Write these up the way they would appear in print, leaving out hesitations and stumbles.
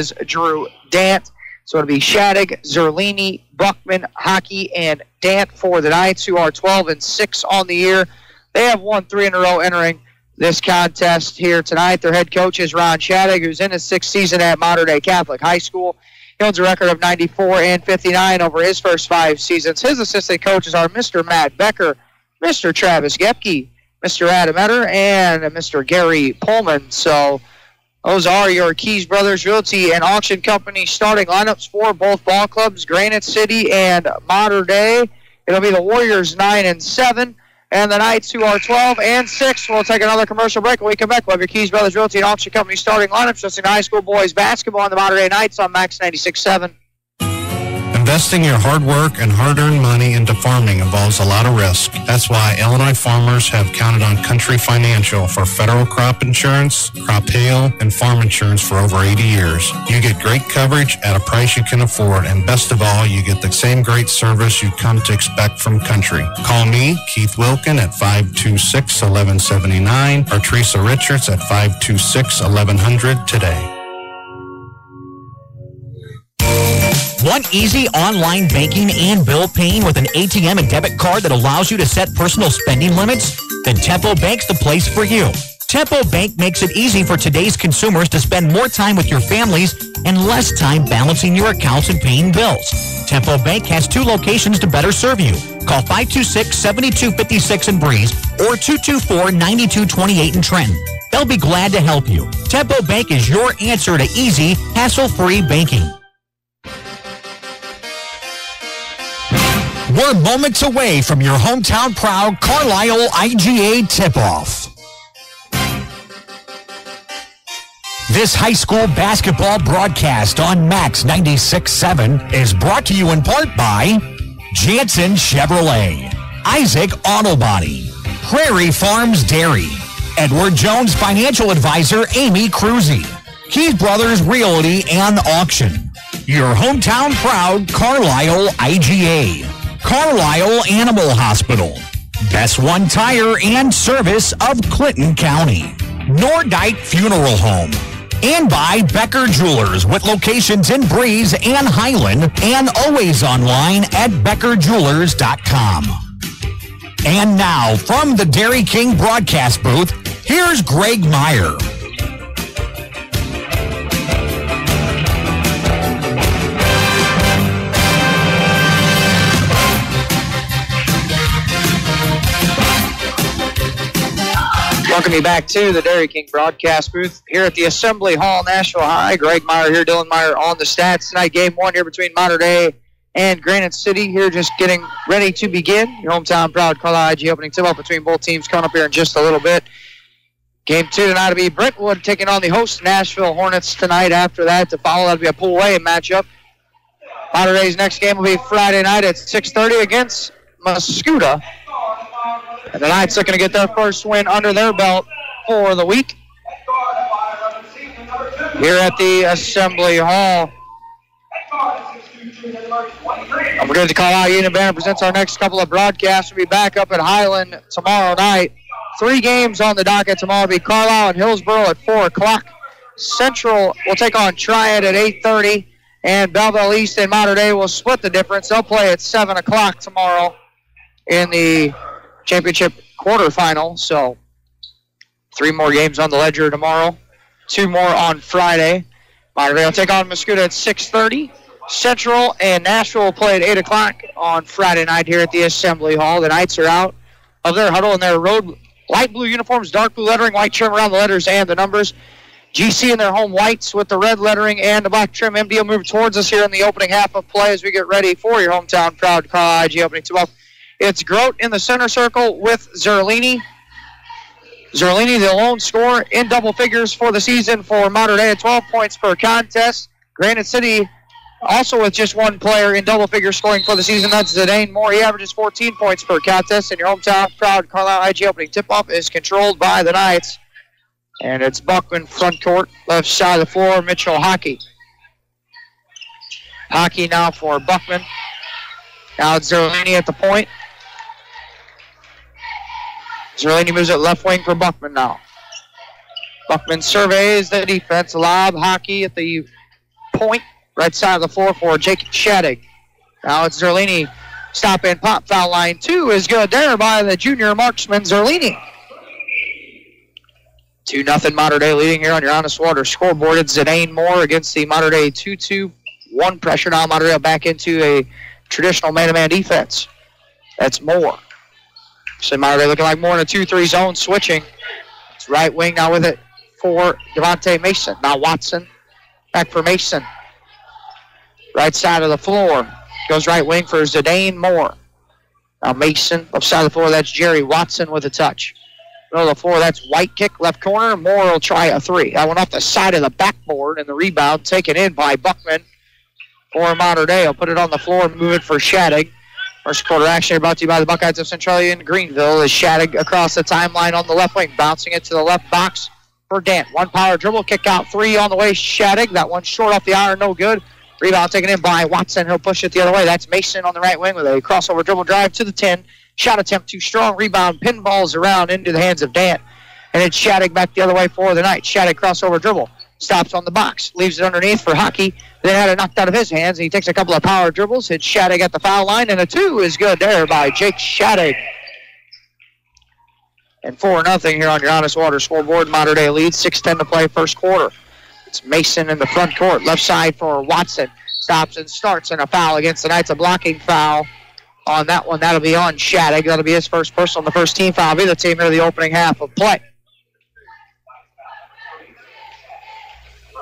is Drew Dant. So it'll be Shattuck, Zerlini, Buckman, Hockey, and Dant for the Knights, who are 12-6 on the year. They have won 3 in a row entering this contest here tonight. Their head coach is Ron Shattuck, who's in his 6th season at Mater Dei Catholic High School. He owns a record of 94-59 over his first 5 seasons. His assistant coaches are Mr. Matt Becker, Mr. Travis Gepke, Mr. Adam Etter, and Mr. Gary Pullman. So those are your Keys Brothers Realty and Auction Company starting lineups for both ball clubs, Granite City and Mater Dei. It'll be the Warriors 9-7, and the Knights, who are 12-6. We'll take another commercial break. When we come back, we'll have your Keys Brothers Realty and Auction Company starting lineups just in high school boys basketball on the Mater Dei Knights on Max 96.7. Investing your hard work and hard-earned money into farming involves a lot of risk. That's why Illinois farmers have counted on Country Financial for federal crop insurance, crop hail, and farm insurance for over 80 years. You get great coverage at a price you can afford, and best of all, you get the same great service you come to expect from Country. Call me, Keith Wilkin, at 526-1179 or Teresa Richards at 526-1100 today. Want easy online banking and bill paying with an ATM and debit card that allows you to set personal spending limits? Then Tempo Bank's the place for you. Tempo Bank makes it easy for today's consumers to spend more time with your families and less time balancing your accounts and paying bills. Tempo Bank has 2 locations to better serve you. Call 526-7256 in Breeze or 224-9228 in Trenton. They'll be glad to help you. Tempo Bank is your answer to easy, hassle-free banking. We're moments away from your hometown proud Carlisle IGA tip-off. This high school basketball broadcast on Max 96.7 is brought to you in part by Jansen Chevrolet, Isaac Auto Body, Prairie Farms Dairy, Edward Jones Financial Advisor Amy Cruzy, Keys Brothers Realty and Auction, your hometown proud Carlisle IGA, Carlisle Animal Hospital, Best One Tire and Service of Clinton County, Nordite Funeral Home, and by Becker Jewelers with locations in Breeze and Highland and always online at beckerjewelers.com. And now, from the Dairy King broadcast booth, here's Greg Meyer. Welcome you back to the Dairy King broadcast booth here at the Assembly Hall, Nashville High. Greg Meyer here, Dylan Meyer on the stats tonight. Game 1 here between Mater Dei and Granite City here, just getting ready to begin. Your hometown proud Carlisle IG opening tip-off between both teams coming up here in just a little bit. Game 2 tonight will be Brentwood taking on the host Nashville Hornets tonight. After that, to follow, that'll be a pull-away matchup. Mater Dei's next game will be Friday night at 6:30 against Mascoutah. And the Knights looking to get their first win under their belt for the week here at the Assembly Hall. And we're going to call out Union Banner presents our next couple of broadcasts. We'll be back up at Highland tomorrow night. 3 games on the docket tomorrow. It'll be Carlisle and Hillsboro at 4 o'clock. Central will take on Triad at 8:30. And Belleville East and Mater Dei will split the difference. They'll play at 7 o'clock tomorrow in the championship quarterfinal. So 3 more games on the ledger tomorrow, 2 more on Friday. Mater Dei will take on Mascoutah at 6:30. Central and Nashville will play at 8 o'clock on Friday night here at the Assembly Hall. The Knights are out of their huddle in their road light blue uniforms, dark blue lettering, white trim around the letters and the numbers. GC in their home whites with the red lettering and the black trim. MD will move towards us here in the opening half of play as we get ready for your hometown proud Carlisle IG opening tip-off. It's Grote in the center circle with Zerlini. Zerlini, the lone scorer in double figures for the season for Mater Dei at 12 points per contest. Granite City also with just 1 player in double figure scoring for the season. That's Zidane Moore. He averages 14 points per contest. And your hometown proud Carlisle IG opening tip-off is controlled by the Knights. And it's Buckman front court, left side of the floor, Mitchell Hockey. Hockey now for Buckman. Now it's Zerlini at the point. Zerlini moves it left wing for Buckman now. Buckman surveys the defense. Lob, Hockey at the point. Right side of the floor for Jake Shadig. Now it's Zerlini. Stop and pop. Foul line 2 is good there by the junior marksman Zerlini. 2-0 Mater Dei leading here on your Honest Water scoreboard. It's Zidane Moore against the Mater Dei 2-2. One pressure now. Mater Dei back into a traditional man-to-man defense. That's Moore. So Mater Dei looking like more in a 2-3 zone switching. It's right wing now with it for Devontae Mason. Now Watson back for Mason. Right side of the floor. Goes right wing for Zidane Moore. Now Mason, left side of the floor, that's Jerry Watson with a touch. Middle of the floor, that's White kick, left corner. Moore will try a 3. That went off the side of the backboard, and the rebound taken in by Buckman for Mater Dei. He'll put it on the floor and move it for Shadig. First quarter action brought to you by the Buckeyes of Centralia and Greenville as Shadig across the timeline on the left wing, bouncing it to the left box for Dant. One power dribble, kick out 3 on the way, Shadig. That one short off the iron, no good. Rebound taken in by Watson. He'll push it the other way. That's Mason on the right wing with a crossover dribble drive to the 10. Shot attempt too strong. Rebound pinballs around into the hands of Dant. And it's Shadig back the other way for the night. Shadig crossover dribble. Stops on the box. Leaves it underneath for Hockey. Then had it knocked out of his hands. And he takes a couple of power dribbles. Hits Shadig at the foul line. And a 2 is good there by Jake Shadig. And 4-0 here on your Honest Water scoreboard. Mater Dei leads. 6:10 to play first quarter. It's Mason in the front court. Left side for Watson. Stops and starts, and a foul against the Knights. A blocking foul on that one. That'll be on Shadig. That'll be his first personal. The first team foul. Be the team here the opening half of play.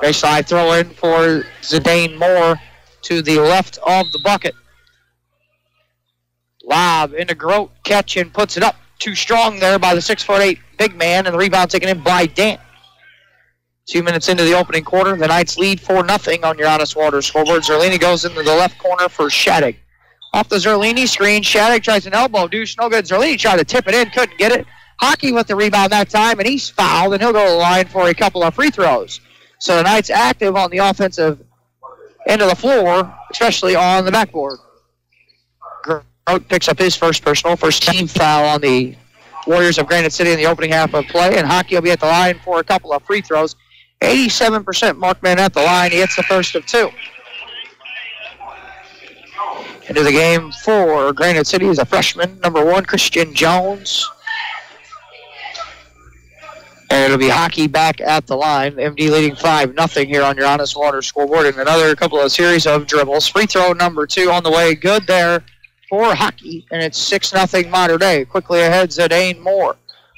Baseline throw in for Zidane Moore to the left of the bucket. Lob into Grote. Catch and puts it up. Too strong there by the 6'8" big man, and the rebound taken in by Dant. 2 minutes into the opening quarter, the Knights lead 4-0 on your Honest Water scoreboard. Zerlini goes into the left corner for Shadig. Off the Zerlini screen, Shadig tries an elbow douche, no good. Zerlini tried to tip it in, couldn't get it. Hockey with the rebound that time, and he's fouled, and he'll go to the line for a couple of free throws. So the Knights active on the offensive end of the floor, especially on the backboard. Grote picks up his first personal, first team foul on the Warriors of Granite City in the opening half of play, and Hockey will be at the line for a couple of free throws. 87% Markman at the line. He hits the first of 2. Into the game for Granite City is a freshman, number 1, Christian Jones. And it'll be Hockey back at the line. MD leading 5-0 here on your Honest Water scoreboard. And another couple of series of dribbles. Free throw number 2 on the way. Good there for Hockey. And it's 6-0 Mater Dei. Quickly ahead, Zidane Moore.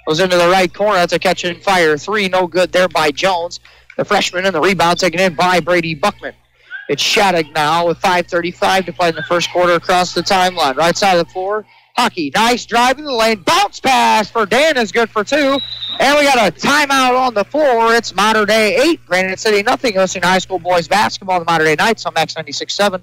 Goes into the right corner. That's a catch and fire. 3, no good there by Jones. The freshman, and the rebound taken in by Brady Buckman. It's Shadig now with 5:35 to play in the first quarter across the timeline. Right side of the floor, Hockey. Nice drive in the lane. Bounce pass for Dan is good for 2. And we got a timeout on the floor. It's Mater Dei 8, Granite City nothing. Listening to high school boys basketball, the Mater Dei Knights on Max 96.7.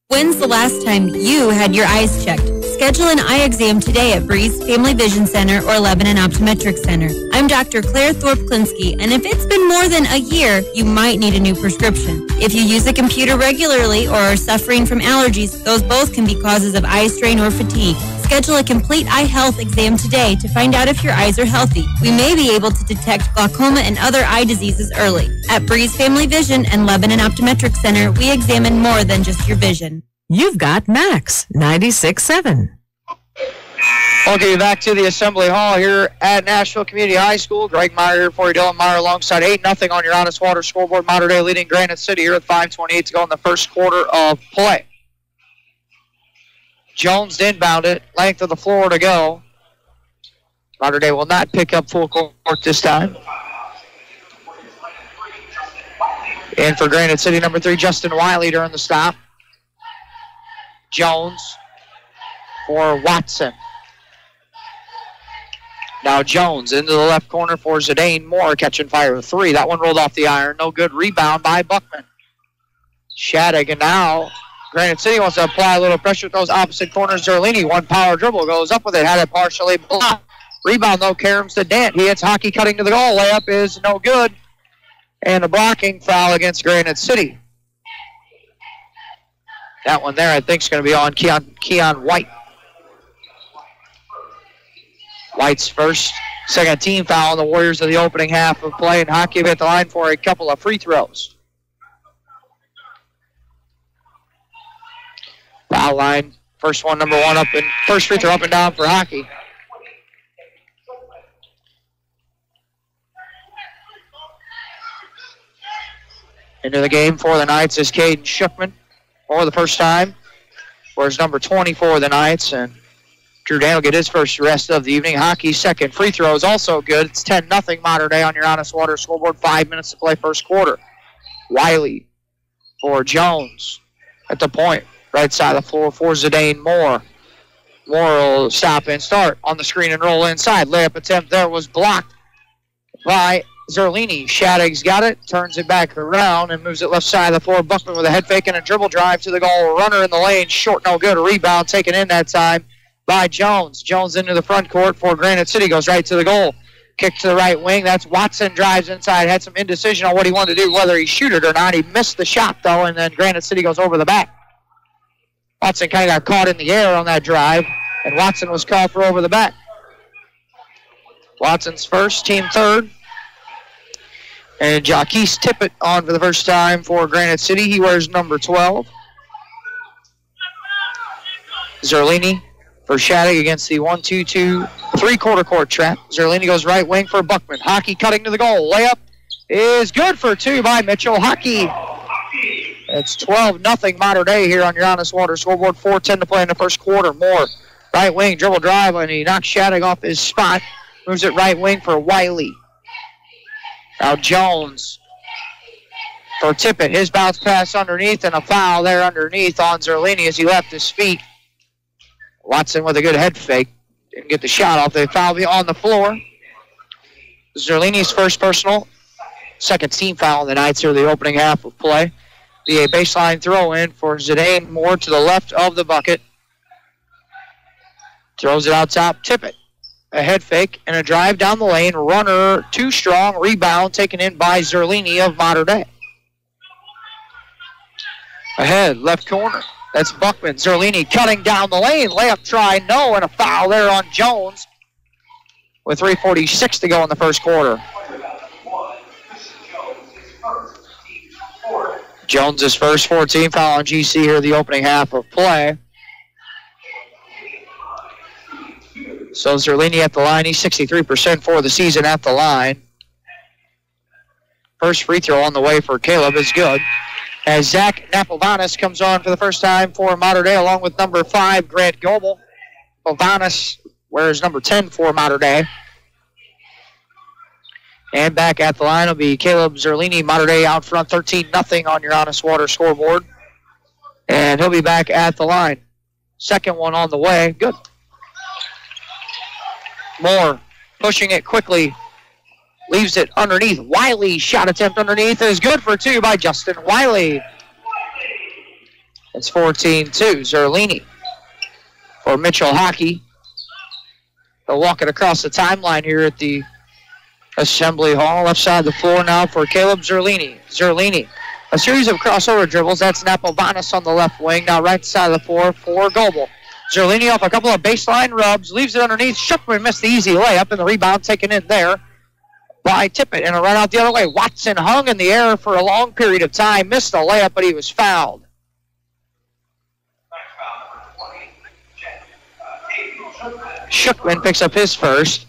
When's the last time you had your eyes checked? Schedule an eye exam today at Breeze Family Vision Center or Lebanon Optometric Center. I'm Dr. Claire Thorpe-Klinsky, and if it's been more than a year, you might need a new prescription. If you use a computer regularly or are suffering from allergies, those both can be causes of eye strain or fatigue. Schedule a complete eye health exam today to find out if your eyes are healthy. We may be able to detect glaucoma and other eye diseases early. At Breeze Family Vision and Lebanon Optometric Center, we examine more than just your vision. You've got Max 96.7. Okay, back to the Assembly Hall here at Nashville Community High School. Greg Meyer here for you, Dylan Meyer alongside 8-0 on your Honest Water scoreboard. Mater Dei leading Granite City here with 5:28 to go in the first quarter of play. Jones inbound it, length of the floor to go. Mater Dei will not pick up full court this time. And for Granite City, number 3, Justin Wiley during the stop. Jones for Watson. Now Jones into the left corner for Zidane Moore, catching fire with 3. That one rolled off the iron. No good. Rebound by Buckman. Shadig, and now Granite City wants to apply a little pressure with those opposite corners. Zerlini, one power dribble, goes up with it, had it partially blocked. Rebound, though, Karams to Dant. He hits Hockey cutting to the goal. Layup is no good. And a blocking foul against Granite City. That one there, I think, is going to be on Keon White. White's first, second team foul on the Warriors of the opening half of play, and Hockey at the line for a couple of free throws. Foul line. First one, number one up and first free throw up and down for Hockey. Into the game for the Knights is Caden Shookman for the first time. Whereas number 20 for the Knights. And Drew Dan will get his first rest of the evening. Hockey's second free throw is also good. It's 10-0 Mater Dei on your Honest Water scoreboard. 5 minutes to play first quarter. Wiley for Jones at the point. Right side of the floor for Zidane Moore. Moore will stop and start on the screen and roll inside. Layup attempt there was blocked by Zerlini. Shaddeg's got it, turns it back around and moves it left side of the floor. Buckman with a head fake and a dribble drive to the goal. Runner in the lane, short, no good. A rebound taken in that time by Jones. Jones into the front court for Granite City, goes right to the goal. Kick to the right wing. That's Watson, drives inside. Had some indecision on what he wanted to do, whether he shoot it or not. He missed the shot, though, and then Granite City goes over the back. Watson kind of got caught in the air on that drive, and Watson was called for over the back. Watson's first, team third. And Jaquise Tippett on for the first time for Granite City. He wears number 12. Zerlini for Shattuck against the 1-2-2 three-quarter court trap. Zerlini goes right wing for Buckman. Hockey cutting to the goal. Layup is good for two by Mitchell. Hockey. It's 12-0 Mater Dei here on your Honest Water scoreboard. 4:10 to play in the first quarter. Moore, right wing, dribble drive, and he knocks Shattuck off his spot. Moves it right wing for Wiley. Now Jones for Tippett. His bounce pass underneath, and a foul there underneath on Zerlini as he left his feet. Watson with a good head fake. Didn't get the shot off. They foul on the floor. Zerlini's first personal. Second team foul in the Knights here, the opening half of play. Be a baseline throw in for Zidane Moore to the left of the bucket. Throws it out top. Tippett. A head fake and a drive down the lane. Runner too strong. Rebound taken in by Zerlini of Mater Dei. Ahead, left corner. That's Buckman. Zerlini cutting down the lane. Layup try, no, and a foul there on Jones with 3:46 to go in the first quarter. Jones' first 14 foul on GC here, the opening half of play. So Zerlini at the line. He's 63% for the season at the line. First free throw on the way for Caleb is good. As Zach Napolvanis comes on for the first time for Mater Dei, along with number 5, Grant Goebel. Napolvanis wears number 10 for Mater Dei. And back at the line will be Caleb Zerlini. Mater Dei out front 13-0 on your Honest Water scoreboard. And he'll be back at the line. Second one on the way. Good. Moore pushing it quickly. Leaves it underneath. Wiley shot attempt underneath is good for two by Justin Wiley. It's 14-2. Zerlini for Mitchell Hockey. They'll walk it across the timeline here at the Assembly Hall. Left side of the floor now for Caleb Zerlini. Zerlini. A series of crossover dribbles. That's Napolvanis on the left wing. Now right side of the floor for Goebel. Zerlini off a couple of baseline rubs. Leaves it underneath. Shookman missed the easy layup, and the rebound taken in there by Tippett. And a run out the other way. Watson hung in the air for a long period of time. Missed the layup, but he was fouled. Shookman picks up his first.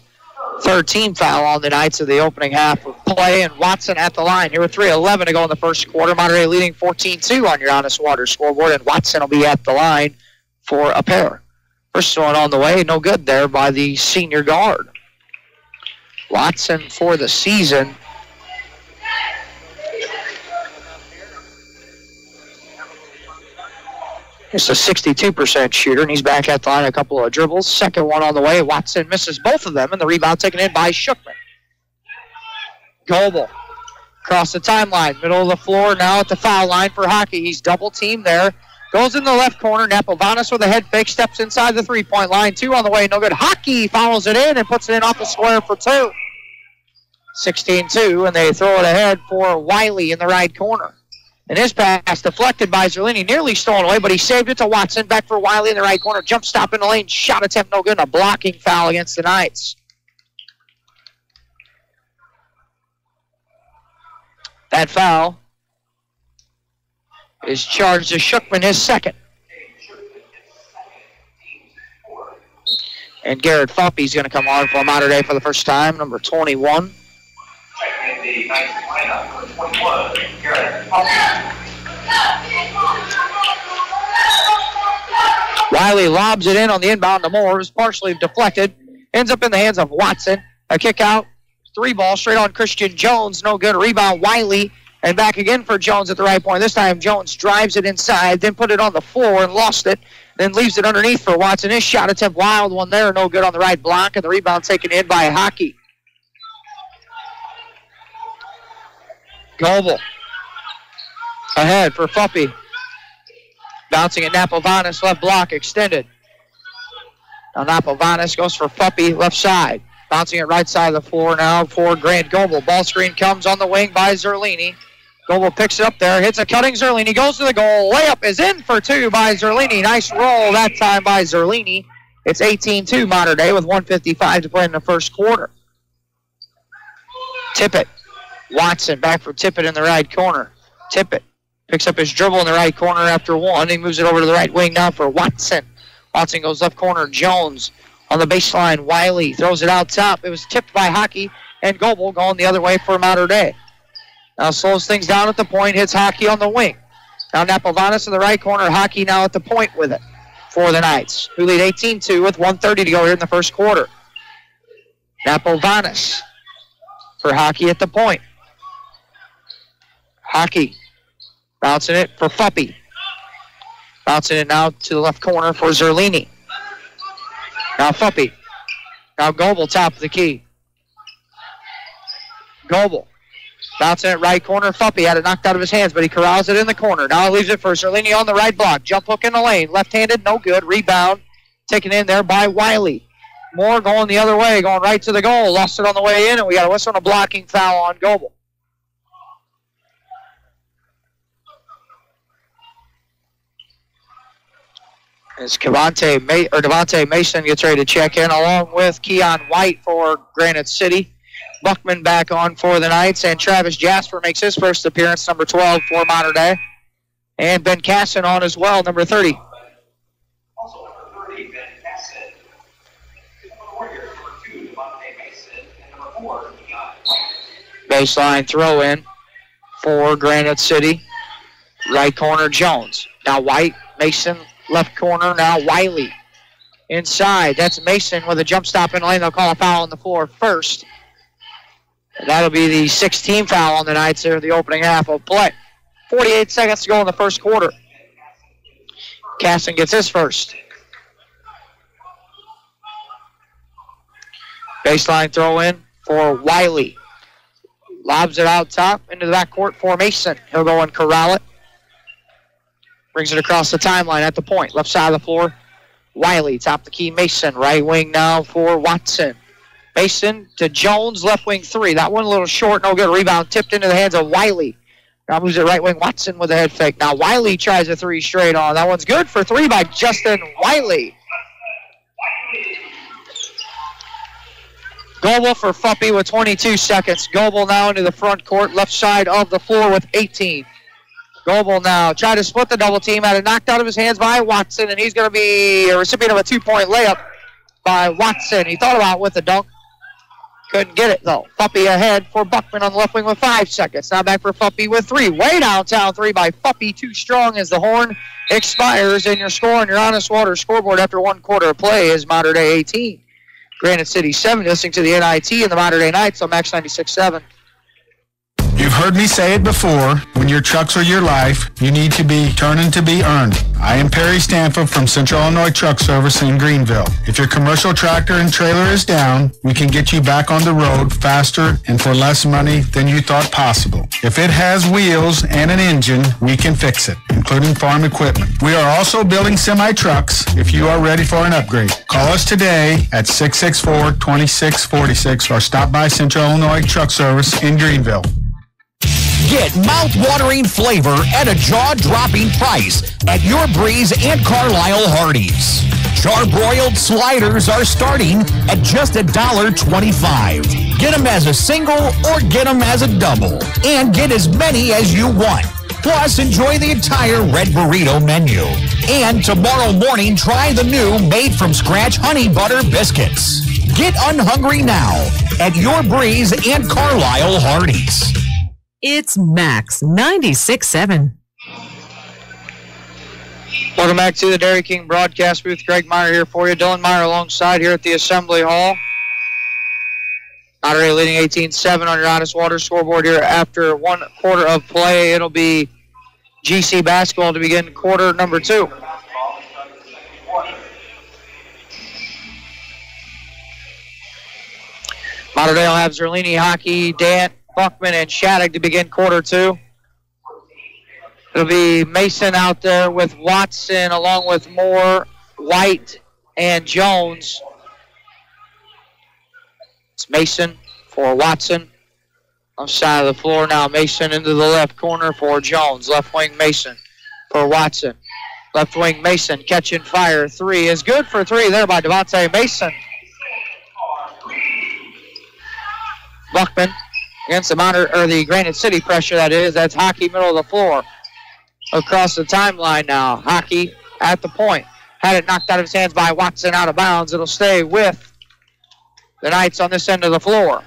Third team foul on the Knights of the opening half of play. And Watson at the line. Here with 3:11 to go in the first quarter. Mater Dei leading 14-2 on your Honest Water scoreboard. And Watson will be at the line for a pair. First one on the way. No good there by the senior guard. Watson for the season. It's a 62% shooter, and he's back at the line. A couple of dribbles. Second one on the way. Watson misses both of them, and the rebound taken in by Shookman. Goebel across the timeline. Middle of the floor now at the foul line for Hockey. He's double teamed there. Goes in the left corner. Napolvanis with a head fake. Steps inside the three-point line. Two on the way. No good. Hockey follows it in and puts it in off the square for two. 16-2, and they throw it ahead for Wiley in the right corner. And his pass deflected by Zerlini. Nearly stolen away, but he saved it to Watson. Back for Wiley in the right corner. Jump stop in the lane. Shot attempt no good. And a blocking foul against the Knights. That foul is charged to Shookman, his second. And Garrett Fuppy's going to come on for Mater Dei for the first time, number 21. Checking in the ninth lineup, number 21, Garrett Fuppy. Wiley lobs it in on the inbound to Moore. It was partially deflected. Ends up in the hands of Watson. A kick out. 3 ball straight on Christian Jones. No good. Rebound Wiley. And back again for Jones at the right point. This time Jones drives it inside, then put it on the floor and lost it. Then leaves it underneath for Watson. His shot attempt, wild one there. No good on the right block. And the rebound taken in by Hockey. Goebel. Ahead for Fuppy. Bouncing at Napovanis, left block, extended. Now Napovanis goes for Fuppy, left side. Bouncing it right side of the floor now for Grant Goebel. Ball screen comes on the wing by Zerlini. Goebel picks it up there, hits a cutting Zerlini, goes to the goal. Layup is in for 2 by Zerlini. Nice roll that time by Zerlini. It's 18-2 Mater Dei with 1:55 to play in the first quarter. Tippett. Watson back for Tippett in the right corner. Tippett picks up his dribble in the right corner after 1. He moves it over to the right wing now for Watson. Watson goes left corner. Jones on the baseline. Wiley throws it out top. It was tipped by Hockey, and Goebel going the other way for Mater Dei. Now slows things down at the point. Hits Hockey on the wing. Now Napovanis in the right corner. Hockey now at the point with it for the Knights, who lead 18-2 with 1:30 to go here in the first quarter. Napovanis for Hockey at the point. Hockey bouncing it for Fuppy. Bouncing it now to the left corner for Zerlini. Now Fuppy. Now Goebel top of the key. Goebel. Bouncing it right corner. Fuppy had it knocked out of his hands, but he corrals it in the corner. Now leaves it for Zerlini on the right block. Jump hook in the lane. Left-handed, no good. Rebound taken in there by Wiley. Moore going the other way, going right to the goal. Lost it on the way in, and we got a whistle and a blocking foul on Goebel. As Devontae Mason gets ready to check in, along with Keon White for Granite City. Buckman back on for the Knights, and Travis Jasper makes his first appearance, number 12 for Mater Dei. And Ben Casson on as well, number 30. Also number 30, Ben Casson. Number 4 here, number 2, Devontae Mason, and number 4, Keon White. Baseline throw in for Granite City. Right corner, Jones. Now White, Mason, left corner, now Wiley. Inside, that's Mason with a jump stop in the lane. They'll call a foul on the floor first. And that'll be the 16th foul on the Knights here in the opening half of play. 48 seconds to go in the first quarter. Casson gets his first. Baseline throw in for Wiley. Lobs it out top into the backcourt for Mason. He'll go and corral it. Brings it across the timeline at the point. Left side of the floor. Wiley, top the key. Mason, right wing now for Watson. Mason to Jones, left wing 3. That one a little short, no good. Rebound tipped into the hands of Wiley. Now moves it right wing. Watson with a head fake. Now Wiley tries a 3 straight on. That one's good for 3 by Justin Wiley. Goebel for Fuppy with 22 seconds. Goebel now into the front court, left side of the floor with 18. Goebel now tried to split the double team, had it knocked out of his hands by Watson, and he's going to be a recipient of a 2-point layup by Watson. He thought about it with the dunk. Couldn't get it, though. Fuppy ahead for Buckman on the left wing with 5 seconds. Now back for Fuppy with 3. Way downtown 3 by Fuppy. Too strong as the horn expires, and your score on your Honest Water scoreboard after 1 quarter of play is Mater Dei 18. Granite City 7. Listening to the NIT and the Mater Dei Knights on Max 96.7. You've heard me say it before, when your trucks are your life, you need to be turning to be earned. I am Perry Stanford from Central Illinois Truck Service in Greenville. If your commercial tractor and trailer is down, we can get you back on the road faster and for less money than you thought possible. If it has wheels and an engine, we can fix it, including farm equipment. We are also building semi-trucks if you are ready for an upgrade. Call us today at 664-2646 or stop by Central Illinois Truck Service in Greenville. Get mouth-watering flavor at a jaw-dropping price at your Breeze and Carlisle Hardee's. Charbroiled sliders are starting at just $1.25. Get them as a single or get them as a double. And get as many as you want. Plus, enjoy the entire Red Burrito menu. And tomorrow morning, try the new made-from-scratch honey butter biscuits. Get unhungry now at Your Breeze and Carlisle Hardee's. It's Max 96.7. Welcome back to the Dairy King broadcast booth. Greg Meyer here for you. Dylan Meyer alongside here at the Assembly Hall. Monterey leading 18-7 on your Honest Water scoreboard here after 1 quarter of play. It'll be GC basketball to begin quarter number 2. Mater Dei will have Zerlini, Hockey, Dant, Buckman, and Shattuck to begin quarter 2. It'll be Mason out there with Watson along with Moore, White, and Jones. It's Mason for Watson. On side of the floor now, Mason into the left corner for Jones. Left wing Mason for Watson. Left wing Mason catching fire. 3 is good for 3 there by Devontae Mason. Buckman against the Granite City pressure, that is. That's Hockey middle of the floor. Across the timeline now. Hockey at the point. Had it knocked out of his hands by Watson out of bounds. It'll stay with the Knights on this end of the floor.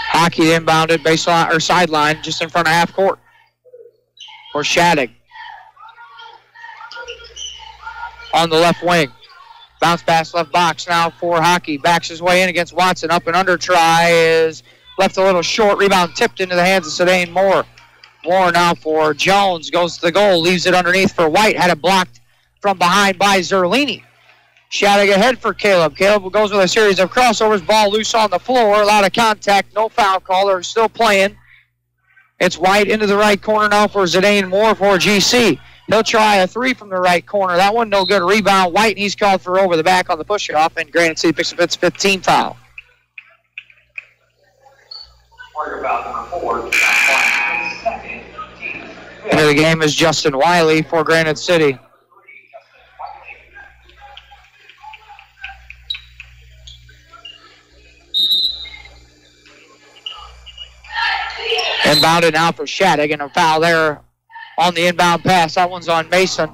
Hockey inbounded baseline or sideline just in front of half court for Shattuck. On the left wing. Bounce pass left box now for Hockey. Backs his way in against Watson. Up and under try is left a little short. Rebound tipped into the hands of Sedaine Moore. Moore now for Jones. Goes to the goal. Leaves it underneath for White. Had it blocked from behind by Zerlini. Shattuck ahead for Caleb. Caleb goes with a series of crossovers. Ball loose on the floor. A lot of contact. No foul call. They're still playing. It's White into the right corner now for Sedaine Moore for GC. He'll try a 3 from the right corner. That one no good. Rebound White, and he's called for over the back on the push-off, and Granite City picks up its 15th foul. Into the game is Justin Wiley for Granite City. Inbounded now for Shattuck, and a foul there on the inbound pass. That one's on Mason.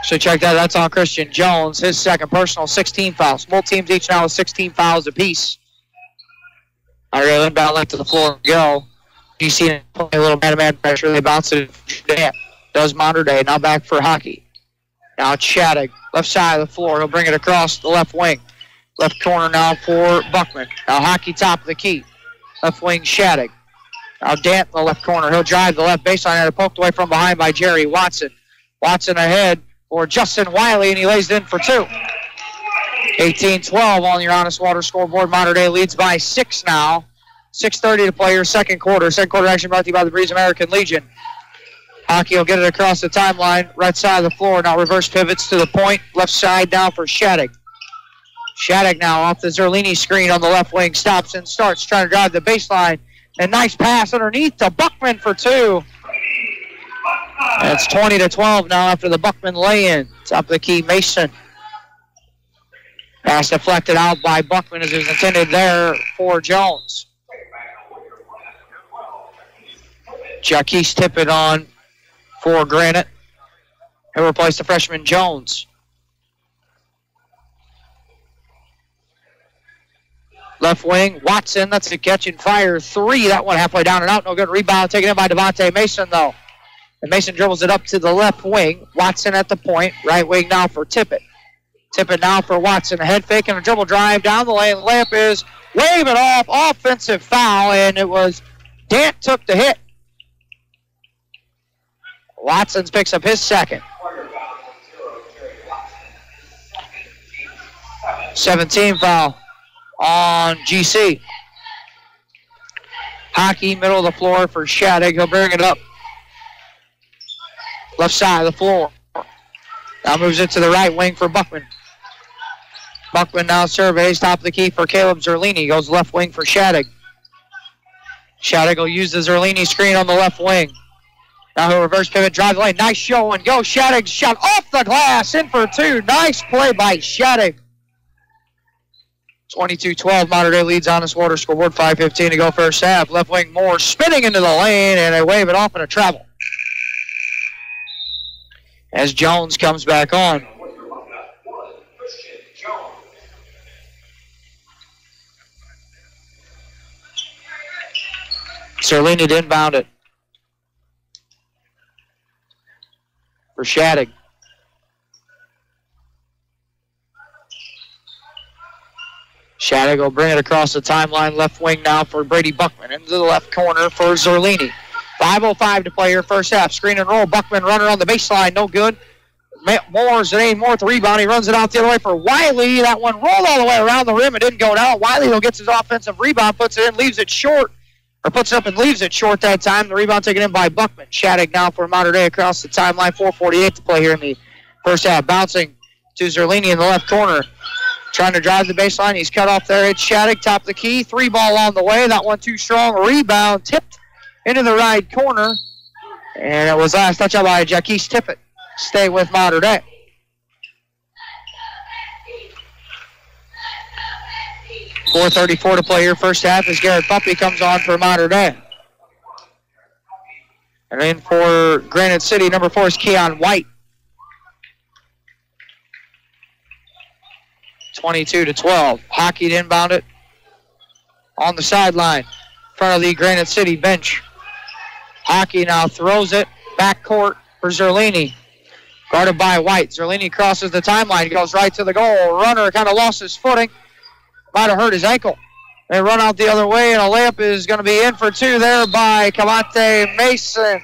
So check that. That's on Christian Jones. His second personal, 16 fouls. Both teams each now with 16 fouls apiece. Ira inbound left to the floor. Go. You see it play a little man-to-man pressure. They bounce it. Does Mater Dei. Now back for Hockey. Now it's Shattuck. Left side of the floor. He'll bring it across the left wing. Left corner now for Buckman. Now Hockey top of the key. Left wing Shattuck. Now Dant in the left corner. He'll drive the left baseline. Had it poked away from behind by Jerry Watson. Watson ahead for Justin Wiley, and he lays it in for 2. 18-12 on your Honest Water scoreboard. Mater Dei leads by 6 now. 6:30 to play your second quarter. Second quarter action brought to you by the Breeze American Legion. Hockey will get it across the timeline. Right side of the floor. Now reverse pivots to the point. Left side now for Shattuck. Shattuck now off the Zerlini screen on the left wing. Stops and starts trying to drive the baseline. And nice pass underneath to Buckman for 2. It's 20-12 now after the Buckman lay-in. Top of the key, Mason. Pass deflected out by Buckman as it was intended there for Jones. Jaquez Tippett on for Granite. He'll replace the freshman Jones. Left wing, Watson, that's a catch and fire 3. That one halfway down and out. No good. Rebound taken in by Devontae Mason, though. And Mason dribbles it up to the left wing. Watson at the point. Right wing now for Tippett. Tippett now for Watson. A head fake and a dribble drive down the lane. The layup is waving off. Offensive foul, and it was Dant took the hit. Watson picks up his second. 17 foul on GC. Hockey, middle of the floor for Shattuck. He'll bring it up. Left side of the floor. Now moves it to the right wing for Buckman. Buckman now surveys top of the key for Caleb Zerlini. Goes left wing for Shattuck. Shattuck will use the Zerlini screen on the left wing. Now he'll reverse pivot, drive the lane. Nice show and go. Shattuck shot off the glass, in for 2. Nice play by Shattuck. 22-12, Mater Dei leads Honest Water. Scoreboard 5:15 to go first half. Left wing Moore spinning into the lane, and they wave it off in a travel. As Jones comes back on. Zerlini inbound it for Shattuck. Shattuck will bring it across the timeline, left wing now for Brady Buckman. Into the left corner for Zerlini. 5:05 to play here, first half. Screen and roll. Buckman runner on the baseline, no good. Moore's it ain't more with the rebound. He runs it out the other way for Wiley. That one rolled all the way around the rim. It didn't go down. Wiley will get his offensive rebound, puts it in, leaves it short. Or puts it up and leaves it short that time. The rebound taken in by Buckman. Shattuck now for Mater Dei across the timeline. 4:48 to play here in the first half. Bouncing to Zerlini in the left corner. Trying to drive the baseline. He's cut off there. It's Shattuck, top of the key. 3 ball on the way. That one too strong. Rebound tipped into the right corner. And it was last touch out by Jaquise Tippett. Stay with Mater Dei. .434 to play here first half as Garrett Puppy comes on for Mater Dei. And in for Granite City, number 4 is Keon White. 22-12. Hockey to inbound it on the sideline in front of the Granite City bench. Hockey now throws it backcourt for Zerlini. Guarded by White. Zerlini crosses the timeline, goes right to the goal. Runner kind of lost his footing. Might have hurt his ankle. They run out the other way, and a layup is going to be in for 2 there by Cavante Mason.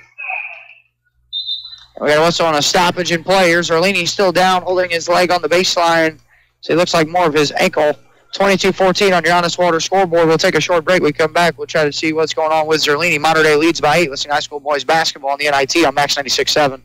We got a whistle on a stoppage in play here. Zerlini's still down, holding his leg on the baseline. So it looks like more of his ankle. 22-14 on your Honest Water scoreboard. We'll take a short break. We come back. We'll try to see what's going on with Zerlini. Mater Dei leads by 8. Listening high school boys basketball on the NIT on Max 96.7.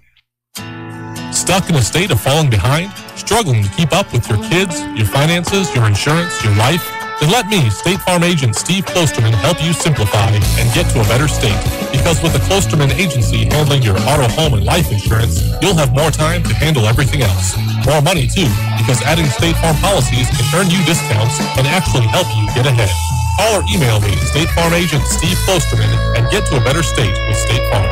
Stuck in a state of falling behind? Struggling to keep up with your kids, your finances, your insurance, your life? Then let me, State Farm agent Steve Klosterman, help you simplify and get to a better state. Because with the Klosterman agency handling your auto, home, and life insurance, you'll have more time to handle everything else. More money, too, because adding State Farm policies can earn you discounts and actually help you get ahead. Call or email me, State Farm agent Steve Klosterman, and get to a better state with State Farm.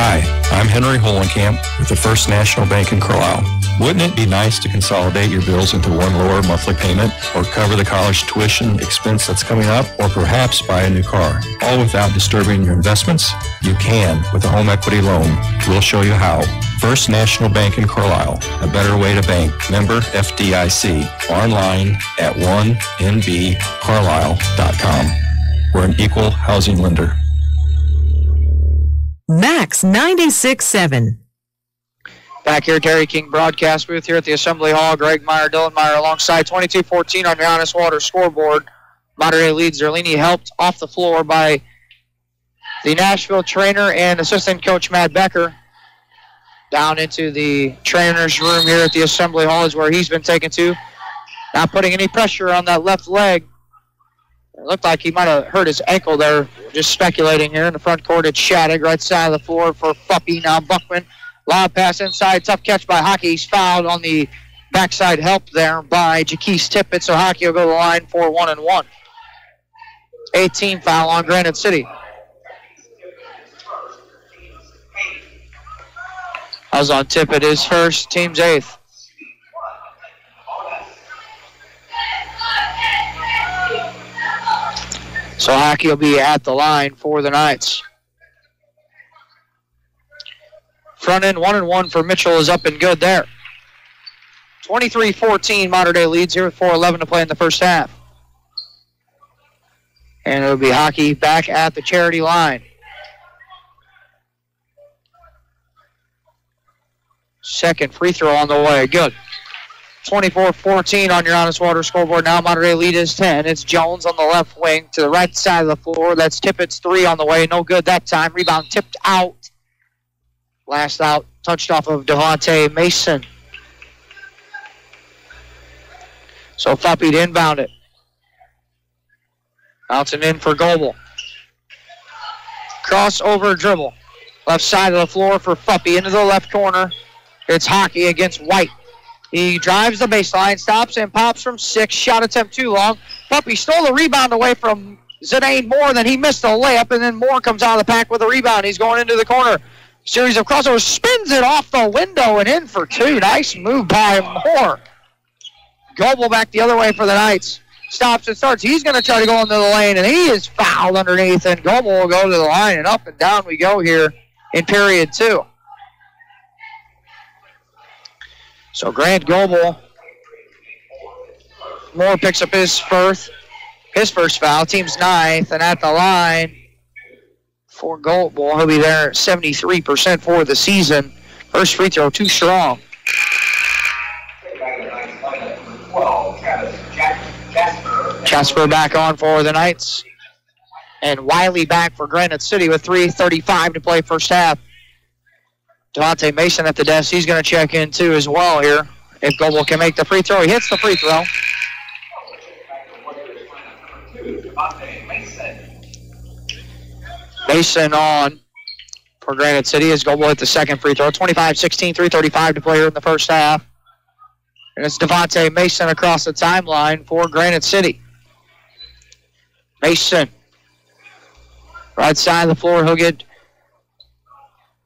Hi, I'm Henry Holenkamp with the First National Bank in Carlisle. Wouldn't it be nice to consolidate your bills into one lower monthly payment, or cover the college tuition expense that's coming up, or perhaps buy a new car, all without disturbing your investments? You can with a home equity loan. We'll show you how. First National Bank in Carlisle, a better way to bank. Member FDIC. Online at 1nbcarlisle.com. We're an equal housing lender. Max 96.7. Back here, Terry King broadcast booth here at the Assembly Hall. Greg Meyer, Dylan Meyer alongside. 22-14 on your Honest Water scoreboard. Mater Dei leads. Zerlini helped off the floor by the Nashville trainer and assistant coach Matt Becker. Down into the trainer's room here at the Assembly Hall is where he's been taken to. Not putting any pressure on that left leg. It looked like he might have hurt his ankle there. Just speculating here in the front court. It's Shattuck, right side of the floor for Fuppy. Now Buckman. Lob pass inside. Tough catch by Hockey. He's fouled on the backside help there by Jaquise Tippett. So Hockey will go to the line for 1-1. 18 foul on Granite City. I was on Tippett, his first, team's 8th. So Hockey will be at the line for the Knights. Front end 1-1 for Mitchell is up and good there. 23-14, Mater Dei leads here with 4:11 to play in the first half. And it'll be Hockey back at the charity line. Second free throw on the way. Good. 24-14 on your Honest Water scoreboard. Now Mater Dei lead is 10. It's Jones on the left wing to the right side of the floor. That's Tippett's 3 on the way. No good that time. Rebound tipped out. Last out, touched off of Devontae Mason. So Fuppy to inbound it. Bouncing in for Goebel. Crossover dribble. Left side of the floor for Fuppy into the left corner. It's Hockey against White. He drives the baseline, stops and pops from 6. Shot attempt too long. Puppy stole the rebound away from Zidane Moore, then he missed the layup, and then Moore comes out of the pack with a rebound. He's going into the corner. Series of crossovers, spins it off the window and in for 2. Nice move by Moore. Goebel back the other way for the Knights. Stops and starts. He's going to try to go into the lane, and he is fouled underneath, and Goebel will go to the line, and up and down we go here in period 2. So Grant Goebel, Moore picks up his first foul, team's 9th, and at the line for Goebel, he'll be there 73% for the season. First free throw, too strong. Jasper back on for the Knights. And Wiley back for Granite City with 3:35 to play first half. Devontae Mason at the desk. He's going to check in too as well here. If Goebel can make the free throw, he hits the free throw. Mason on for Granite City as Goebel hit the second free throw. 25-16, 3:35 to play here in the first half. And it's Devontae Mason across the timeline for Granite City. Mason, right side of the floor, he'll get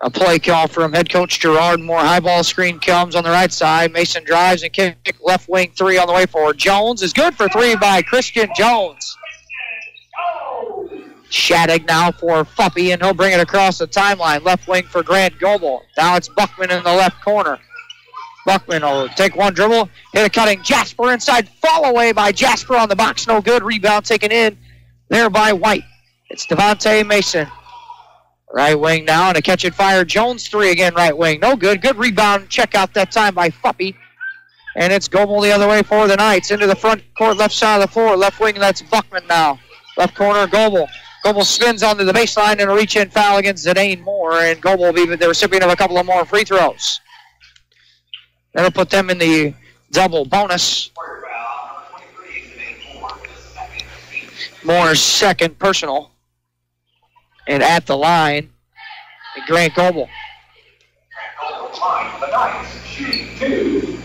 a play call from head coach Gerard Moore. High ball screen comes on the right side. Mason drives and kick left wing 3 on the way forward. Jones is good for 3 by Christian Jones. Shattuck now for Fuppy, and he'll bring it across the timeline. Left wing for Grant Goebel. Now it's Buckman in the left corner. Buckman will take one dribble, hit a cutting Jasper inside, fall away by Jasper on the box, no good. Rebound taken in there by White. It's Devontae Mason. Right wing now, and a catch and fire. Jones 3 again, right wing. No good. Good rebound. Check out that time by Fuppy. And it's Goebel the other way for the Knights. Into the front court, left side of the floor. Left wing, that's Buckman now. Left corner, Goebel. Goebel spins onto the baseline and a reach-in foul against Zidane Moore. And Goebel will be the recipient of a couple of more free throws. That'll put them in the double bonus. Moore's second personal. And at the line, Grant Goebel. The Knights shooting 2.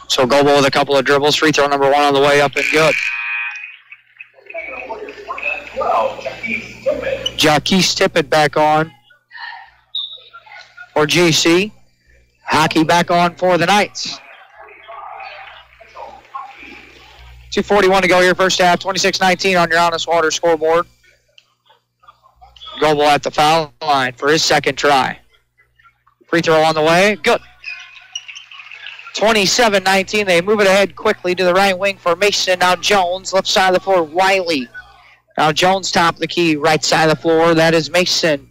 So Goebel with a couple of dribbles. Free throw number 1 on the way up and good. Jaquez Tippett back on for GC. Hockey back on for the Knights. 2:41 to go here first half. 26-19 on your Honest Water scoreboard. Goebel at the foul line for his second try. Free throw on the way. Good. 27-19. They move it ahead quickly to the right wing for Mason. Now Jones. Left side of the floor, Wiley. Now Jones top of the key. Right side of the floor, that is Mason.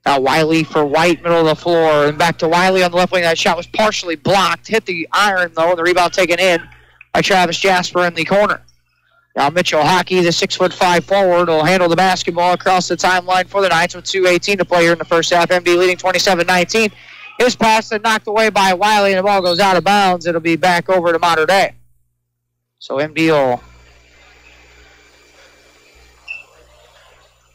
Now Wiley for White, middle of the floor. And back to Wiley on the left wing. That shot was partially blocked. Hit the iron, though. The rebound taken in by Travis Jasper in the corner. Now Mitchell Hockey, the 6'5" forward, will handle the basketball across the timeline for the Knights with 2:18 to play here in the first half. MD leading 27-19. His pass is knocked away by Wiley, and the ball goes out of bounds. It'll be back over to Mater Dei. So MD will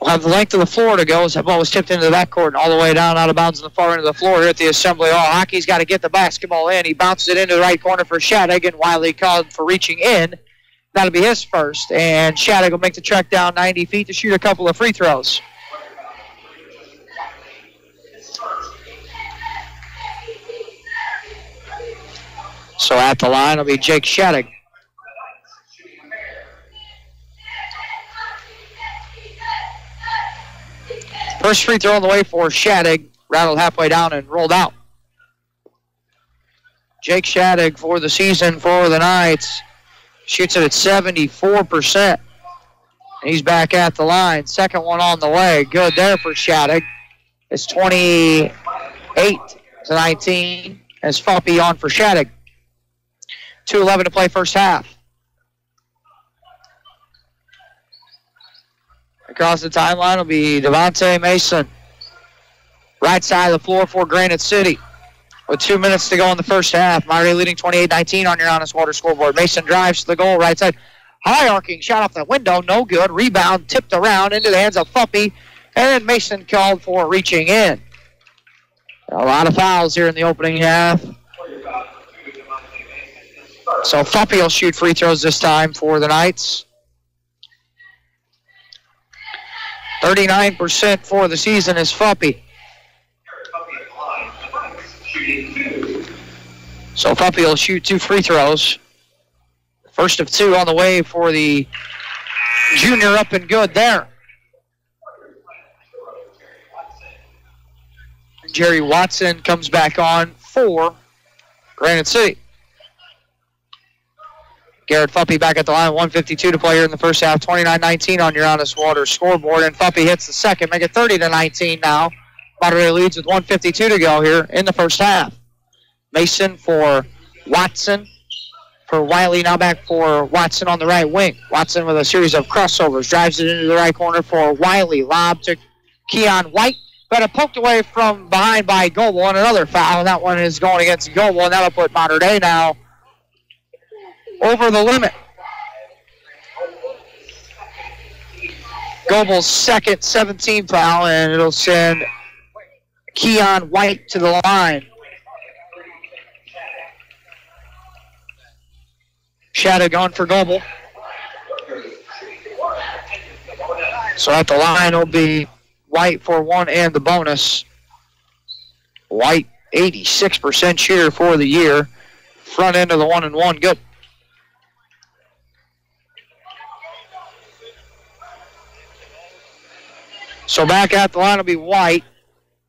have the length of the floor to go as the ball was tipped into the backcourt and all the way down out of bounds on the far end of the floor here at the Assembly Hall. Hockey's got to get the basketball in. He bounces it into the right corner for Shattuck, and Wiley called for reaching in. That'll be his first, and Shattuck will make the trek down 90 feet to shoot a couple of free throws. So at the line will be Jake Shattuck. First free throw on the way for Shattuck. Rattled halfway down and rolled out. Jake Shattuck for the season for the Knights. Shoots it at 74%. He's back at the line. Second one on the way. Good there for Shattuck. It's 28-19 as Fuppy on for Shattuck. 2:11 to play first half. Across the timeline will be Devontae Mason. Right side of the floor for Granite City. With 2 minutes to go in the first half. Mater leading 28-19 on your Honest Water scoreboard. Mason drives to the goal, right side. High arcing shot off the window, no good. Rebound tipped around into the hands of Fuppy. And then Mason called for reaching in. A lot of fouls here in the opening half. So Fuppy will shoot free throws this time for the Knights. 39% for the season is Fuppy. So Fuppy will shoot 2 free throws. First of 2 on the way for the junior, up and good there. Jerry Watson comes back on for Granite City. Garrett Fuppy back at the line, 1:52 to play here in the first half. 29-19 on your Honest Water scoreboard, and Fuppy hits the second, make it 30-19 now. Monterey leads with 1:52 to go here in the first half. Mason for Watson. For Wiley, now back for Watson on the right wing. Watson with a series of crossovers, drives it into the right corner for Wiley. Lob to Keon White, but it poked away from behind by Goebel, and another foul, and that one is going against Goebel, and that'll put Monterey now over the limit. Goebel's second 17th foul, and it'll send Keon White to the line. Shattuck on for Goebel. So at the line will be White for 1 and the bonus. White, 86% shooter for the year. Front end of the 1-and-1, good. So back at the line will be White.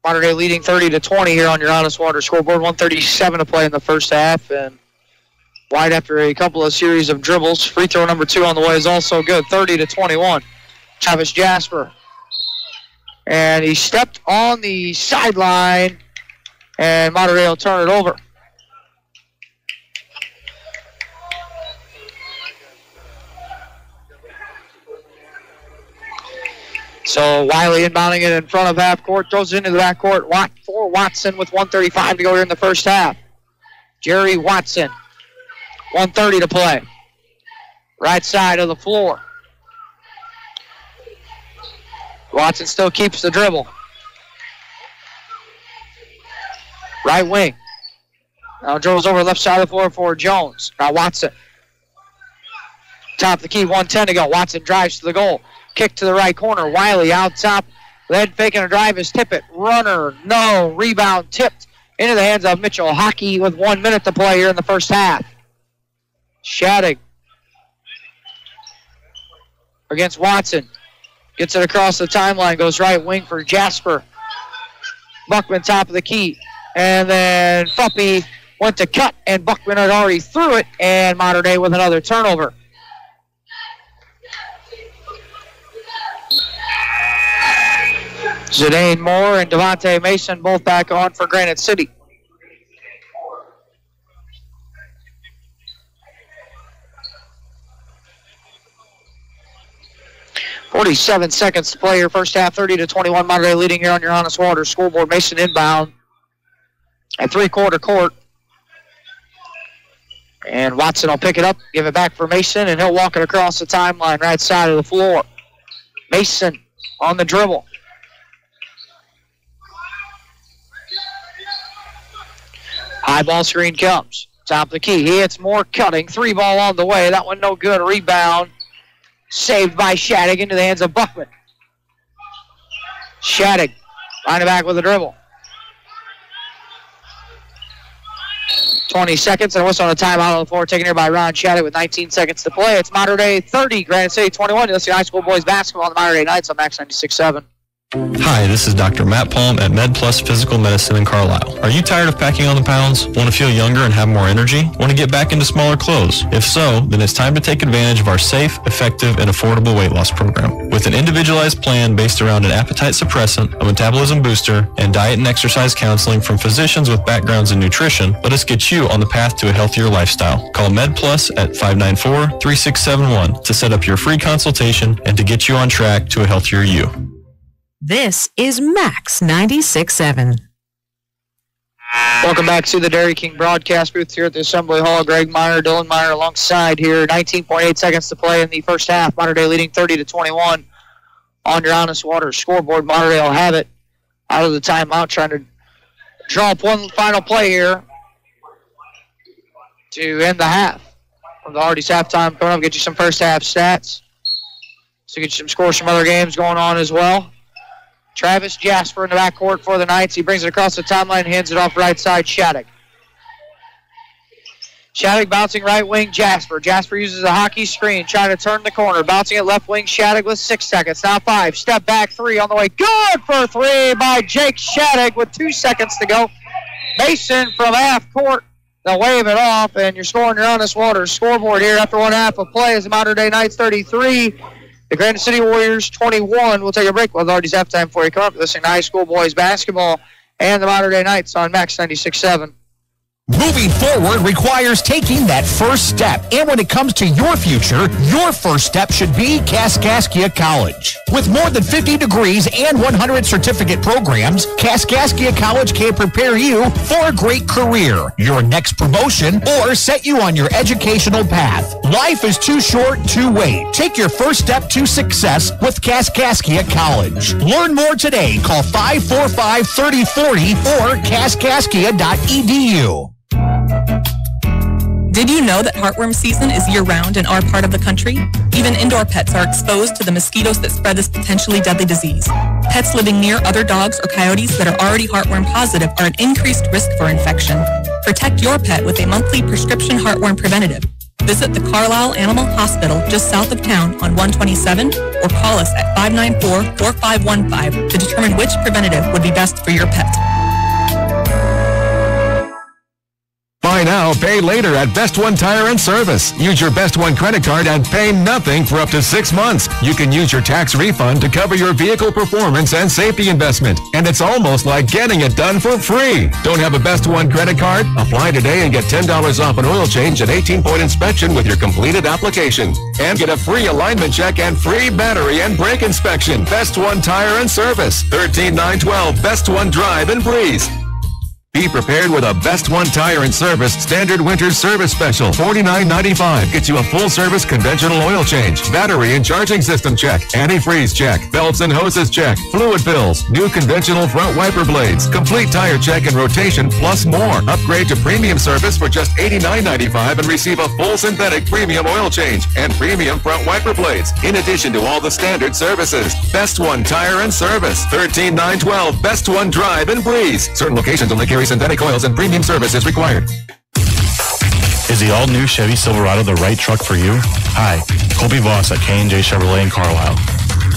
Monterey leading 30-20 here on your Honest Water scoreboard. 1:37 to play in the first half, and White, after a couple of series of dribbles, free throw number 2 on the way is also good. 30-21. Travis Jasper. And he stepped on the sideline, and Monterey will turn it over. So Wiley inbounding it in front of half court, throws it into the back court. For Watson with 1:35 to go here in the first half. Jerry Watson. 1:30 to play. Right side of the floor. Watson still keeps the dribble. Right wing. Now dribbles over left side of the floor for Jones. Now Watson. Top of the key, 1:10 to go. Watson drives to the goal. Kick to the right corner. Wiley out top. Led faking a drive is Tippett. Runner, no. Rebound tipped into the hands of Mitchell Hockey with 1 minute to play here in the first half. Shattuck against Watson. Gets it across the timeline. Goes right wing for Jasper. Buckman top of the key. And then Fuppy went to cut, and Buckman had already threw it, and Monterey with another turnover. Zidane Moore and Devontae Mason both back on for Granite City. .47 seconds to play here. First half, 30-21. Monterey leading here on your Honest Water scoreboard. Mason inbound at three-quarter court. And Watson will pick it up, give it back for Mason, and he'll walk it across the timeline, right side of the floor. Mason on the dribble. High ball screen comes. Top of the key. He hits more cutting. 3-ball on the way. That one no good. Rebound. Saved by Shattuck into the hands of Buckman. Shattuck. Line it back with a dribble. 20 seconds and a whistle on a timeout on the floor taken here by Ron Shattuck with 19 seconds to play. It's Monterey 30, Granite City 21. You'll see high school boys basketball on the Monterey Knights on Max 96.7. Hi, this is Dr. Matt Palm at MedPlus Physical Medicine in Carlisle. Are you tired of packing on the pounds? Want to feel younger and have more energy? Want to get back into smaller clothes? If so, then it's time to take advantage of our safe, effective, and affordable weight loss program. With an individualized plan based around an appetite suppressant, a metabolism booster, and diet and exercise counseling from physicians with backgrounds in nutrition, let us get you on the path to a healthier lifestyle. Call MedPlus at 594-3671 to set up your free consultation and to get you on track to a healthier you. This is Max 96.7. Welcome back to the Dairy King broadcast booth here at the Assembly Hall. Greg Meyer, Dylan Meyer alongside here. 19.8 seconds to play in the first half. Monterey leading 30-21 on your Honest Water scoreboard. Monterey will have it out of the timeout, trying to draw up one final play here to end the half. From the Hardy's halftime coming up, get you some first half stats. So get you some scores from other games going on as well. Travis Jasper in the backcourt for the Knights. He brings it across the timeline, hands it off right side, Shattuck. Shattuck bouncing right wing, Jasper. Jasper uses a hockey screen, trying to turn the corner. Bouncing it left wing, Shattuck with 6 seconds. Now 5. Step back 3 on the way. Good for 3 by Jake Shattuck with 2 seconds to go. Mason from half court. They'll wave it off, and you're scoring your Honest Water scoreboard here after 1 half of play as the Monterey Knights 33. The Granite City Warriors 21. We'll take a break. Well, Hardy's halftime for you. Come up listening to high school boys basketball and the Monterey Knights on Max 96.7. Moving forward requires taking that first step. And when it comes to your future, your first step should be Kaskaskia College. With more than 50 degrees and 100 certificate programs, Kaskaskia College can prepare you for a great career, your next promotion, or set you on your educational path. Life is too short to wait. Take your first step to success with Kaskaskia College. Learn more today. Call 545-3040 or kaskaskia.edu. Did you know that heartworm season is year-round in our part of the country? Even indoor pets are exposed to the mosquitoes that spread this potentially deadly disease. Pets living near other dogs or coyotes that are already heartworm positive are at increased risk for infection. Protect your pet with a monthly prescription heartworm preventative. Visit the Carlisle Animal Hospital just south of town on 127 or call us at 594-4515 to determine which preventative would be best for your pet. Buy now, pay later at Best One Tire and Service. Use your Best One credit card and pay nothing for up to 6 months. You can use your tax refund to cover your vehicle performance and safety investment. And it's almost like getting it done for free. Don't have a Best One credit card? Apply today and get $10 off an oil change and 18-point inspection with your completed application. And get a free alignment check and free battery and brake inspection. Best One Tire and Service. 13912 Best One Drive in Breeze. Be prepared with a Best One Tire and Service Standard Winter Service Special. $49.95 gets you a full-service conventional oil change, battery and charging system check, antifreeze check, belts and hoses check, fluid fills, new conventional front wiper blades, complete tire check and rotation, plus more. Upgrade to premium service for just $89.95 and receive a full synthetic premium oil change and premium front wiper blades, in addition to all the standard services. Best One Tire and Service. 13912 Best One Drive in Breeze. Certain locations only carry synthetic oils and premium service is required. Is the all-new Chevy Silverado the right truck for you? Hi, Colby Voss at K&J Chevrolet in Carlisle.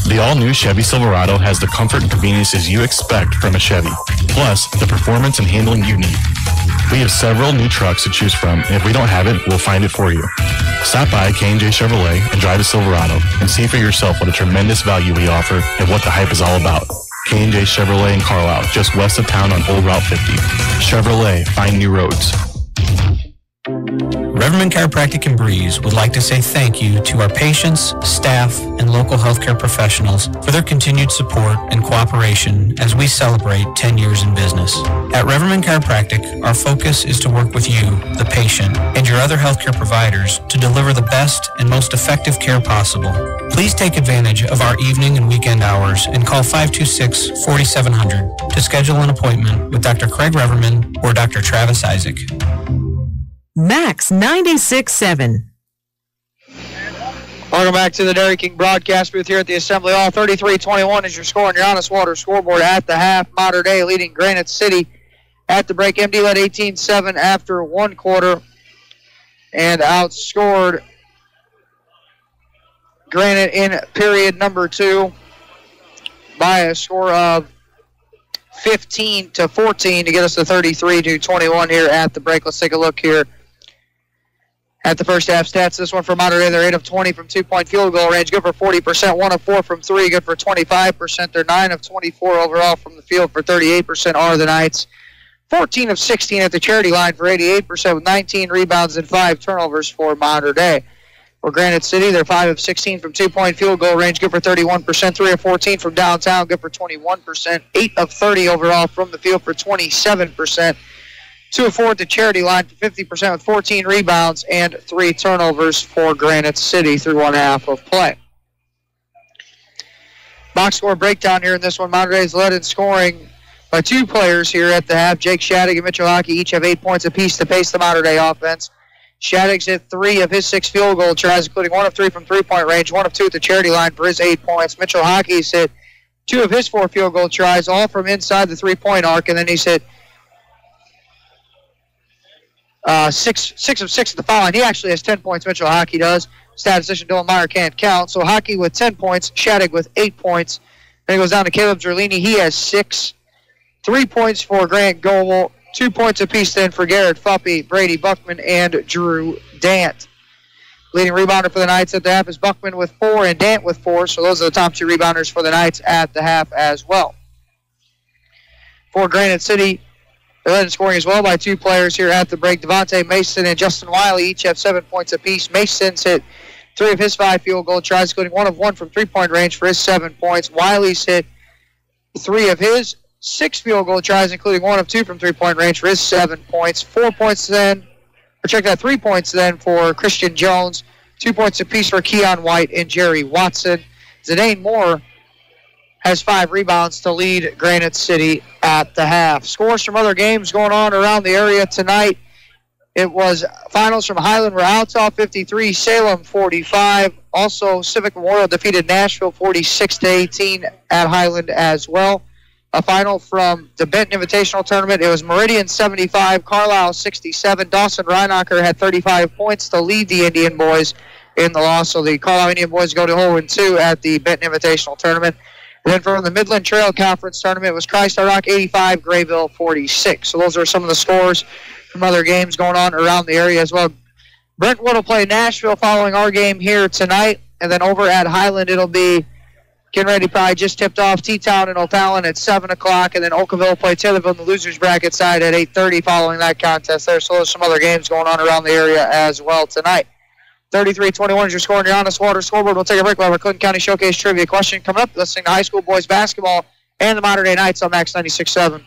The all-new Chevy Silverado has the comfort and conveniences you expect from a Chevy, plus the performance and handling you need. We have several new trucks to choose from, and if we don't have it, we'll find it for you. Stop by K&J Chevrolet and drive a Silverado and see for yourself what a tremendous value we offer and what the hype is all about. K&J Chevrolet in Carlisle, just west of town on Old Route 50. Chevrolet, find new roads. Reverman Chiropractic in Breeze would like to say thank you to our patients, staff, and local healthcare professionals for their continued support and cooperation as we celebrate 10 years in business. At Reverman Chiropractic, our focus is to work with you, the patient, and your other healthcare providers to deliver the best and most effective care possible. Please take advantage of our evening and weekend hours and call 526-4700 to schedule an appointment with Dr. Craig Reverman or Dr. Travis Isaac. Max 96.7. Welcome back to the Dairy King broadcast booth here at the Assembly Hall. 33-21 is your score on your Honest Water scoreboard at the half. Mater Dei leading Granite City at the break. MD led 18-7 after one quarter and outscored Granite in period number 2 by a score of 15-14 to get us to 33-21 here at the break. Let's take a look here at the first half stats. This one for Mater Dei, they're 8 of 20 from two-point field goal range, good for 40%, 1 of 4 from 3, good for 25%. They're 9 of 24 overall from the field for 38% are the Knights. 14 of 16 at the charity line for 88% with 19 rebounds and 5 turnovers for Mater Dei. For Granite City, they're 5 of 16 from two-point field goal range, good for 31%, 3 of 14 from downtown, good for 21%, 8 of 30 overall from the field for 27%, 2 of 4 at the charity line for 50% with 14 rebounds and 3 turnovers for Granite City through one half of play. Box score breakdown here in this one. Monterey's led in scoring by 2 players here at the half. Jake Shattuck and Mitchell Hockey each have 8 points apiece to pace the Monterey offense. Shattuck's hit 3 of his 6 field goal tries, including 1 of 3 from three-point range, 1 of 2 at the charity line for his 8 points. Mitchell Hockey's hit 2 of his 4 field goal tries, all from inside the three-point arc, and then he's hit 6 of 6 at the foul line. He actually has 10 points, Mitchell Hockey does. Statistician Dylan Meyer can't count. So Hockey with 10 points, Shattuck with 8 points. Then it goes down to Caleb Zerlini. He has 6. 3 points for Grant Goebel. 2 points apiece then for Garrett Fuppy, Brady Buckman, and Drew Dant. Leading rebounder for the Knights at the half is Buckman with 4 and Dant with 4. So those are the top 2 rebounders for the Knights at the half as well. For Granite City, they're led in scoring as well by 2 players here at the break. Devontae Mason and Justin Wiley each have 7 points apiece. Mason's hit 3 of his 5 field goal tries, including 1 of 1 from three-point range for his 7 points. Wiley's hit 3 of his 6 field goal tries, including 1 of 2 from three-point range for his 7 points. 4 points then, or check that, 3 points then for Christian Jones. 2 points apiece for Keon White and Jerry Watson. Zidane Moore has 5 rebounds to lead Granite City at the half. Scores from other games going on around the area tonight. It was finals from Highland were Altough 53, Salem 45. Also, Civic Memorial defeated Nashville 46-18 at Highland as well. A final from the Benton Invitational Tournament. It was Meridian 75, Carlisle 67. Dawson Reinacher had 35 points to lead the Indian boys in the loss. So the Carlisle Indian boys go to 0-2 at the Benton Invitational Tournament. And then from the Midland Trail Conference Tournament, it was Christ Rock 85, Grayville 46. So those are some of the scores from other games going on around the area as well. Brentwood will play Nashville following our game here tonight. And then over at Highland, it'll be getting ready, probably just tipped off, T-Town and O'Fallon at 7 o'clock. And then Oakville will play Taylorville in the losers bracket side at 8:30 following that contest there. So there's some other games going on around the area as well tonight. 33-21 is your score on your Honest Water scoreboard. We'll take a break. We'll have our Clinton County Showcase Trivia question coming up. Listening to high school boys basketball and the Modern Day Knights on Max 96.7.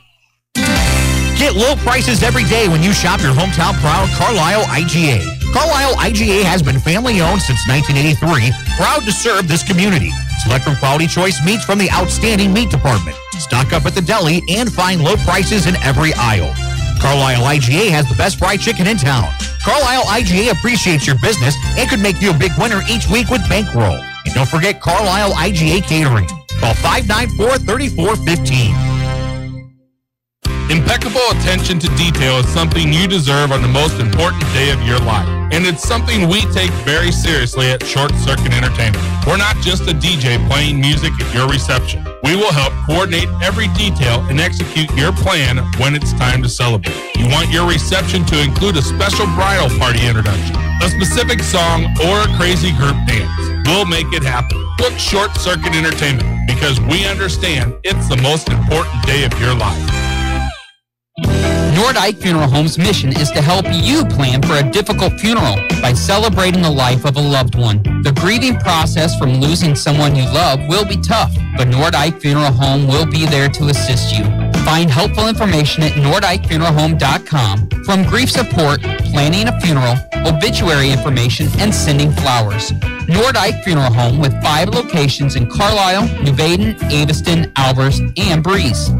Get low prices every day when you shop your hometown proud Carlisle IGA. Carlisle IGA has been family owned since 1983, proud to serve this community. Select from quality choice meats from the outstanding meat department. Stock up at the deli and find low prices in every aisle. Carlisle IGA has the best fried chicken in town. Carlisle IGA appreciates your business and could make you a big winner each week with bankroll. And don't forget Carlisle IGA Catering. Call 594-3415. Impeccable attention to detail is something you deserve on the most important day of your life. And it's something we take very seriously at Short Circuit Entertainment. We're not just a DJ playing music at your reception. We will help coordinate every detail and execute your plan when it's time to celebrate. You want your reception to include a special bridal party introduction, a specific song, or a crazy group dance. We'll make it happen. Book Short Circuit Entertainment because we understand it's the most important day of your life. Nordike Funeral Home's mission is to help you plan for a difficult funeral by celebrating the life of a loved one. The grieving process from losing someone you love will be tough, but Nordike Funeral Home will be there to assist you. Find helpful information at NordikeFuneralHome.com. From grief support, planning a funeral, obituary information, and sending flowers. Nordike Funeral Home with 5 locations in Carlisle, New Baden, Aveston, Albers, and Breeze.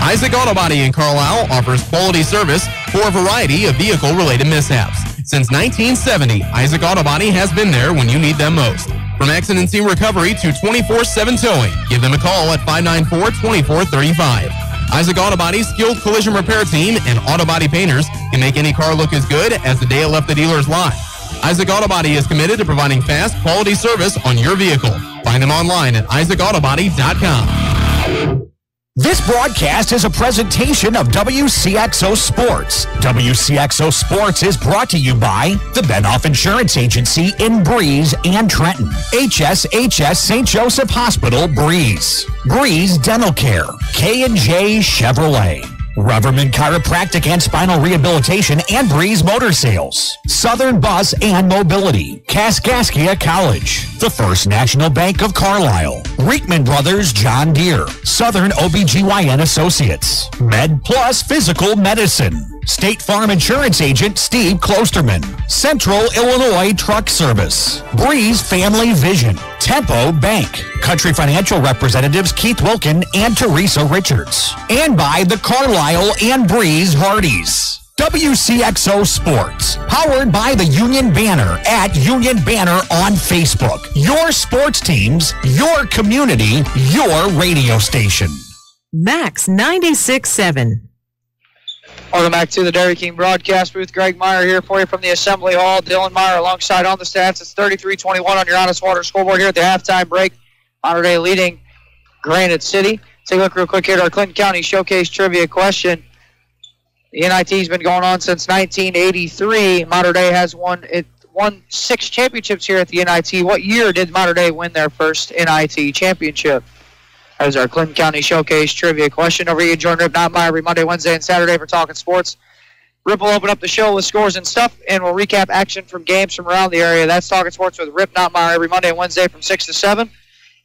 Isaac Auto Body in Carlisle offers quality service for a variety of vehicle-related mishaps. Since 1970, Isaac Auto Body has been there when you need them most. From accident scene recovery to 24/7 towing, give them a call at 594-2435. Isaac Auto Body's skilled collision repair team and auto body painters can make any car look as good as the day it left the dealer's lot. Isaac Auto Body is committed to providing fast, quality service on your vehicle. Find them online at isaacautobody.com. This broadcast is a presentation of Wcxo Sports. Wcxo Sports is brought to you by the Benoff Insurance Agency in Breeze and Trenton. HSHS St. Joseph Hospital, Breeze. Breeze Dental Care. K&J Chevrolet. Reverman Chiropractic and Spinal Rehabilitation and Breeze Motor Sales. Southern Bus and Mobility. Kaskaskia College. The First National Bank of Carlisle. Reekman Brothers John Deere. Southern OBGYN Associates. Med Plus Physical Medicine. State Farm Insurance Agent Steve Klosterman. Central Illinois Truck Service. Breeze Family Vision. Tempo Bank. Country Financial Representatives Keith Wilkin and Teresa Richards. And by the Carlisle and Breeze Hardys. WCXO Sports, powered by the Union Banner at Union Banner on Facebook. Your sports teams, your community, your radio station. Max 96.7. Welcome back to the Dairy King broadcast booth. Greg Meyer here for you from the Assembly Hall. Dylan Meyer alongside on the stats. It's 33-21 on your Honest Water scoreboard here at the halftime break. Mater Dei leading Granite City. Take a look real quick here at our Clinton County Showcase trivia question. The NIT's been going on since 1983. Mater Dei has won 6 championships here at the NIT. What year did Mater Dei win their first NIT championship? That is our Clinton County Showcase trivia question. Over here, join Rip Notmeyer every Monday, Wednesday, and Saturday for Talking Sports. Rip will open up the show with scores and stuff, and we'll recap action from games from around the area. That's Talking Sports with Rip Notmeyer every Monday and Wednesday from 6 to 7,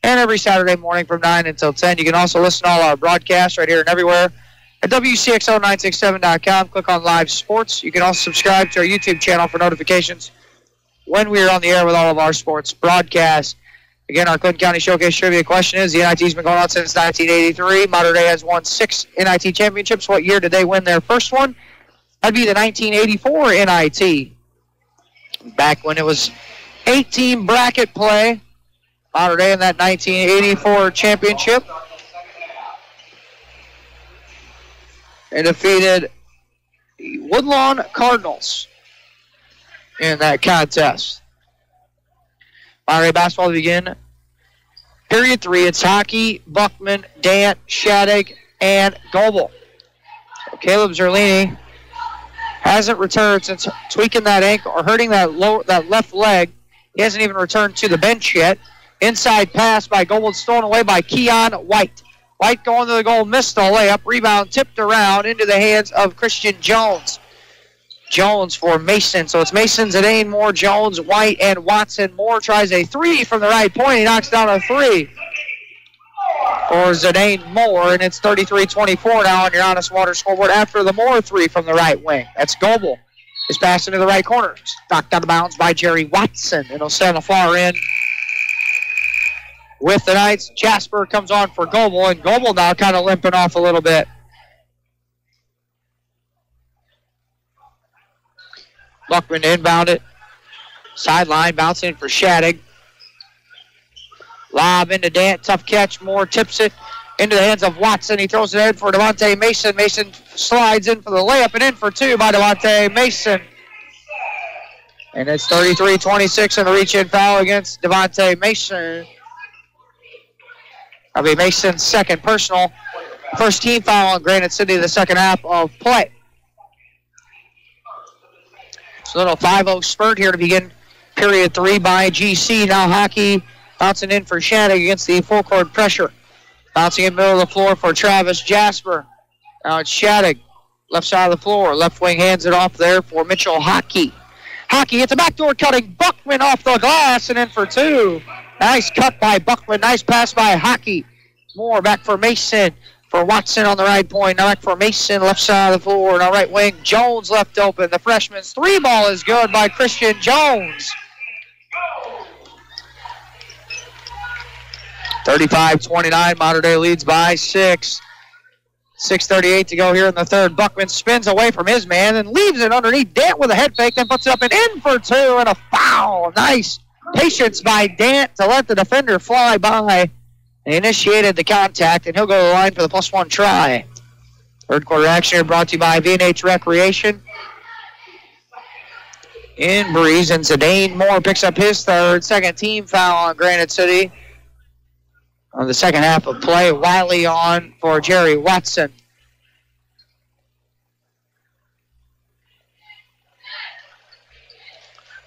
and every Saturday morning from 9 until 10. You can also listen to all our broadcasts right here and everywhere at WCXO967.com. Click on Live Sports. You can also subscribe to our YouTube channel for notifications when we are on the air with all of our sports broadcasts. Again, our Clinton County Showcase trivia question is, the NIT's been going on since 1983. Mater Dei has won 6 NIT championships. What year did they win their first one? That'd be the 1984 NIT. Back when it was 8-team bracket play. Mater Dei in that 1984 championship. And defeated the Woodlawn Cardinals in that contest. Mater Dei basketball to begin. Period 3, it's Hockey, Buckman, Dant, Shattuck, and Goebel. So Caleb Zerlini hasn't returned since tweaking that ankle or hurting that left leg. He hasn't even returned to the bench yet. Inside pass by Goebel, stolen away by Keon White. White going to the goal, missed the layup. Rebound tipped around into the hands of Christian Jones. Jones for Mason. So it's Mason, Zidane, Moore, Jones, White, and Watson. Moore tries a 3 from the right point. He knocks down a 3 for Zidane Moore, and it's 33-24 now on your Honest Water scoreboard after the Moore 3 from the right wing. That's Goebel. Is passed into the right corner. Knocked out of bounds by Jerry Watson. It'll send a far end with the Knights. Jasper comes on for Goebel, and Goebel now kind of limping off a little bit. Buckman to inbound it. Sideline, bouncing for Shattuck. Lob into Dant, tough catch. Moore tips it into the hands of Watson. He throws it in for Devontae Mason. Mason slides in for the layup and in for 2 by Devontae Mason. And it's 33-26 and a reach-in foul against Devontae Mason. That'll be Mason's second personal. First team foul on Granite City the second half of play. A little 5-0 spurt here to begin period 3 by GC. Now Hockey bouncing in for Shattuck against the full court pressure. Bouncing in the middle of the floor for Travis Jasper. Now it's Shattuck, left side of the floor. Left wing hands it off there for Mitchell Hockey. Hockey hits a backdoor cutting. Buckman off the glass and in for 2. Nice cut by Buckman. Nice pass by Hockey. Moore back for Mason. For Watson on the right point. Now back for Mason, left side of the floor. Now right wing, Jones left open. The freshman's 3 ball is good by Christian Jones. 35-29, Mater Dei leads by 6. 6:38 to go here in the third. Buckman spins away from his man and leaves it underneath Dant with a head fake, then puts it up and in for 2 and a foul. Nice patience by Dant to let the defender fly by. They initiated the contact, and he'll go to the line for the +1 try. Third quarter action here brought to you by V&H Recreation in Breeze. And Zidane Moore picks up his third. Second team foul on Granite City on the second half of play. Wiley on for Jerry Watson.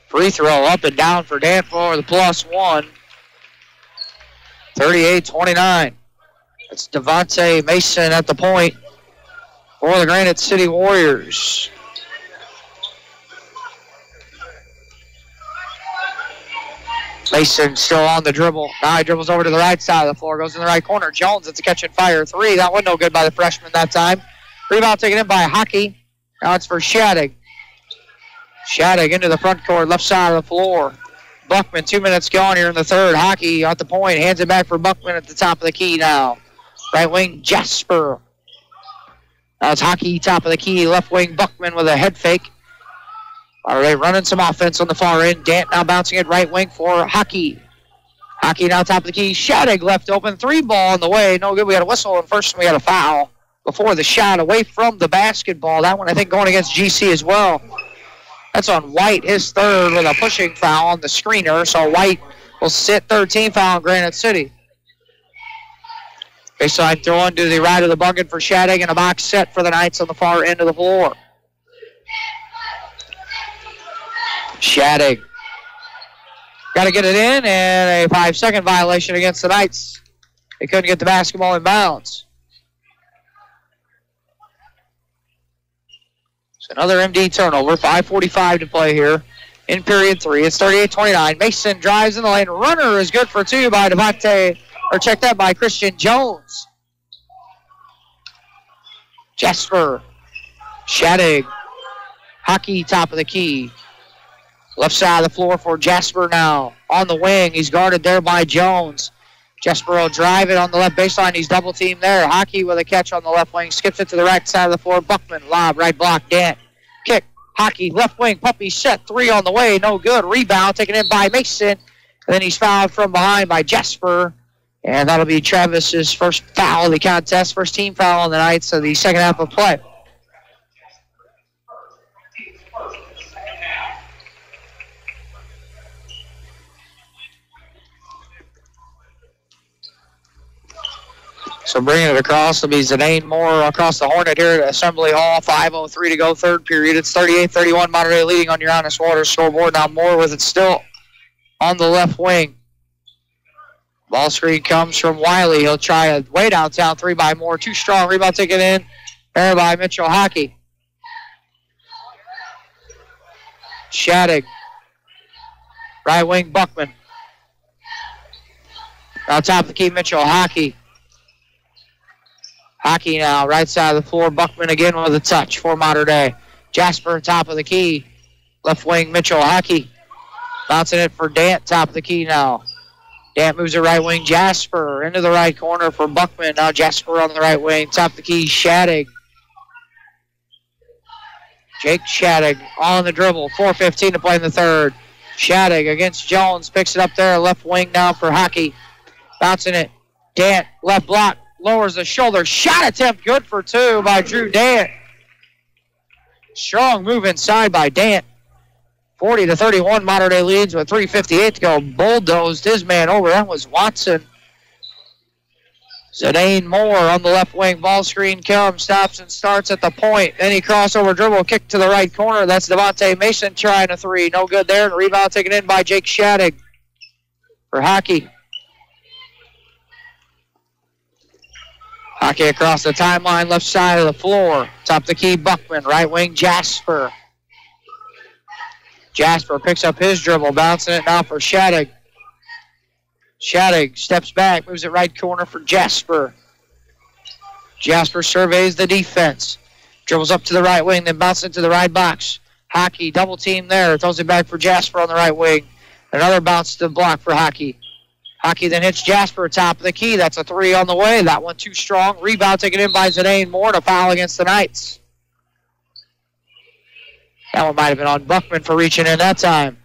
Free throw up and down for Dan for the +1. 38-29. It's Devontae Mason at the point. for the Granite City Warriors. Mason still on the dribble. Now he dribbles over to the right side of the floor. Goes in the right corner. Jones, it's a catch and fire three. That one no good by the freshman that time. Rebound taken in by Hockey. Now it's for Shattuck. Shattuck into the front court, left side of the floor. Buckman, 2 minutes gone here in the third. Hockey at the point. Hands it back for Buckman at the top of the key now. Right wing, Jasper. Now it's Hockey, top of the key. Left wing, Buckman with a head fake. All right, running some offense on the far end. Dant now bouncing it right wing for Hockey. Hockey now top of the key. Shattuck left open. 3 ball on the way. No good. We got a whistle, and first we got a foul before the shot away from the basketball. That one, I think, going against GC as well. That's on White, his third, with a pushing foul on the screener. So White will sit 13 foul on Granite City. Baseline throw to the right of the bucket for Shattuck, and a box set for the Knights on the far end of the floor. Shattuck got to get it in, and a 5-second violation against the Knights. They couldn't get the basketball in bounds. So another MD turnover, 5:45 to play here in period 3. It's 38-29. Mason drives in the lane. Runner is good for 2 by Devontae, or check that by Christian Jones. Jasper, Shattuck, Hockey top of the key. Left side of the floor for Jasper now. On the wing, he's guarded there by Jones. Jasper will drive it on the left baseline. He's double teamed there. Hockey with a catch on the left wing. Skips it to the right side of the floor. Buckman, lob, right block, Dant. Kick, Hockey, left wing, Puppy set. 3 on the way, no good. Rebound taken in by Mason. And then he's fouled from behind by Jasper. And that'll be Travis's first foul of the contest. First team foul on the night, so the second half of play. So bringing it across will be Zidane Moore across the Hornet here at Assembly Hall. 5:03 to go, third period. It's 38-31, Mater Dei leading on your Honest Water scoreboard. Now Moore with it still on the left wing. Ball screen comes from Wiley. He'll try a way downtown 3 by Moore. Too strong. Rebound taken in there by Mitchell Hockey. Shattuck. Right wing Buckman. Now top of the key, Mitchell Hockey. Hockey now, right side of the floor. Buckman again with a touch for Mater Dei. Jasper, top of the key. Left wing, Mitchell Hockey. Bouncing it for Dant, top of the key now. Dant moves to right wing. Jasper into the right corner for Buckman. Now Jasper on the right wing. Top of the key, Shattuck. Jake Shattuck on the dribble. 4:15 to play in the third. Shattuck against Jones. Picks it up there. Left wing now for Hockey. Bouncing it. Dant, left block. Lowers the shoulder. Shot attempt good for 2 by Drew Dant. Strong move inside by Dant. 40-31, Mater Dei leads with 3:58 to go. Bulldozed his man over. That was Watson. Zidane Moore on the left wing. Ball screen comes, stops and starts at the point. Then he crossover dribble, kick to the right corner. That's Devontae Mason trying a 3. No good there. And rebound taken in by Jake Shattuck for Hockey. Hockey across the timeline, left side of the floor. Top of the key, Buckman. Right wing, Jasper. Jasper picks up his dribble, bouncing it now for Shattuck. Shattuck steps back, moves it right corner for Jasper. Jasper surveys the defense. Dribbles up to the right wing, then bounces into the right box. Hockey, double team there. Throws it back for Jasper on the right wing. Another bounce to the block for Hockey. Hockey then hits Jasper, top of the key. That's a 3 on the way. That one too strong. Rebound taken in by Zidane Moore to foul against the Knights. That one might have been on Buckman for reaching in that time.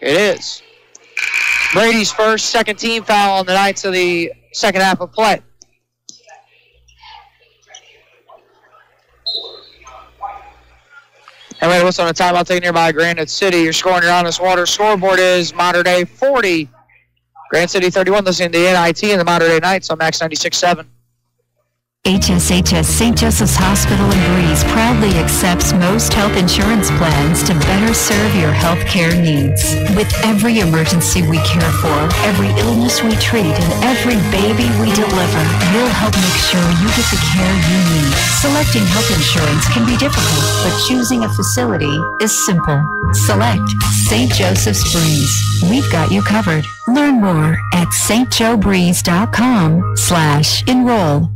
It is. Brady's first, second team foul on the Knights of the second half of play. And wait, what's on a timeout taken here by Granite City? You're scoring your Honest Water scoreboard is Mater Dei 40. Granite City 31, listening to the NIT and the Mater Dei Knights on Max 96.7. HSHS St. Joseph's Hospital in Breeze proudly accepts most health insurance plans to better serve your health care needs. With every emergency we care for, every illness we treat, and every baby we deliver, we'll help make sure you get the care you need. Selecting health insurance can be difficult, but choosing a facility is simple. Select St. Joseph's Breeze. We've got you covered. Learn more at stjoebreeze.com/enroll.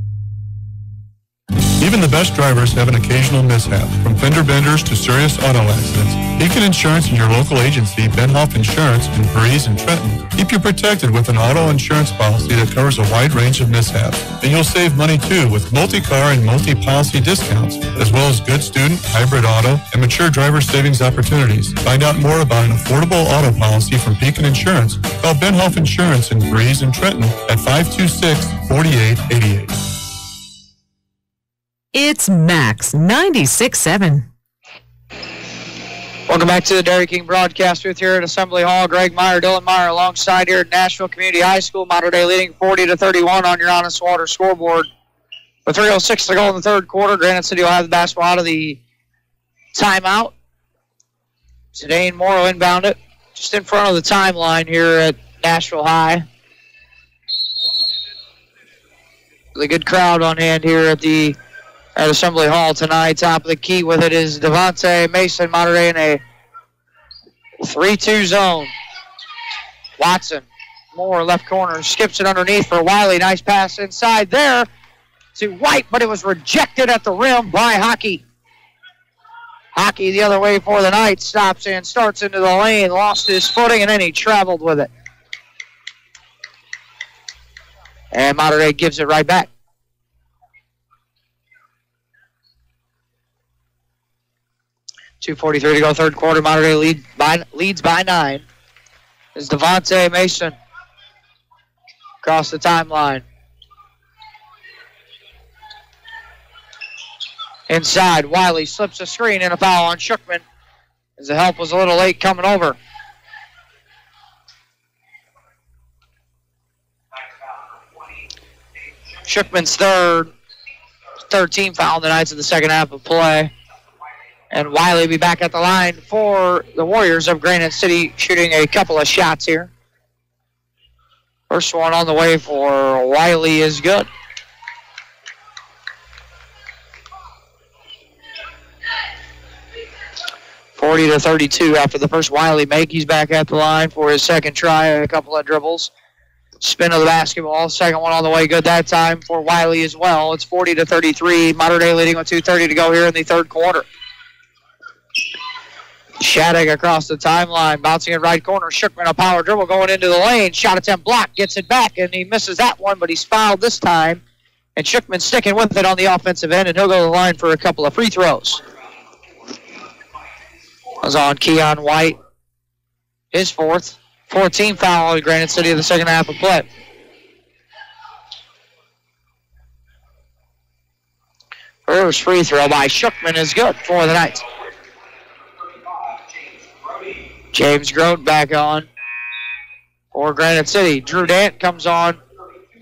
Even the best drivers have an occasional mishap, from fender benders to serious auto accidents. Beacon Insurance and your local agency, Benhoff Insurance in Breeze and Trenton, keep you protected with an auto insurance policy that covers a wide range of mishaps. And you'll save money too with multi-car and multi-policy discounts, as well as good student, hybrid auto, and mature driver savings opportunities. Find out more about an affordable auto policy from Beacon Insurance. Call Benhoff Insurance in Breeze and Trenton at 526-4888. It's Max 96.7. Welcome back to the Dairy King broadcast booth here at Assembly Hall. Greg Meyer, Dylan Meyer alongside here at Nashville Community High School. Mater Dei leading 40-31 on your Honest Water scoreboard. With 3:06 to go in the third quarter, Granite City will have the basketball out of the timeout. Zidane Moore will inbound it just in front of the timeline here at Nashville High. Really good crowd on hand here at Assembly Hall tonight. Top of the key with it is Devontae Mason. Mater Dei in a 3-2 zone. Watson, Moore, left corner, skips it underneath for Wiley. Nice pass inside there to White, but it was rejected at the rim by Hockey. Hockey the other way for the night. Stops and starts into the lane. Lost his footing, and then he traveled with it. And Mater Dei gives it right back. 2:43 to go, third quarter. Mater Dei leads by 9. Is Devontae Mason across the timeline. Inside, Wiley slips a screen and a foul on Shookman as the help was a little late coming over. Shookman's third team foul in the Knights in the second half of play. And Wiley will be back at the line for the Warriors of Granite City, shooting a couple of shots here. First one on the way for Wiley is good. (40-32) after the first Wiley make. He's back at the line for his second try, a couple of dribbles. Spin of the basketball, second one on the way, good that time for Wiley as well. It's 40-33. Mater Dei leading with 2:30 to go here in the third quarter. Shattuck across the timeline, bouncing in right corner. Shookman, a power dribble going into the lane. Shot attempt blocked, gets it back, and he misses that one, but he's fouled this time. And Shookman sticking with it on the offensive end, and he'll go to the line for a couple of free throws. Was on Keon White, his fourth. 14 foul on Granite City in the second half of play. First free throw by Shookman is good for the Knights. James Grote back on for Granite City. Drew Dant comes on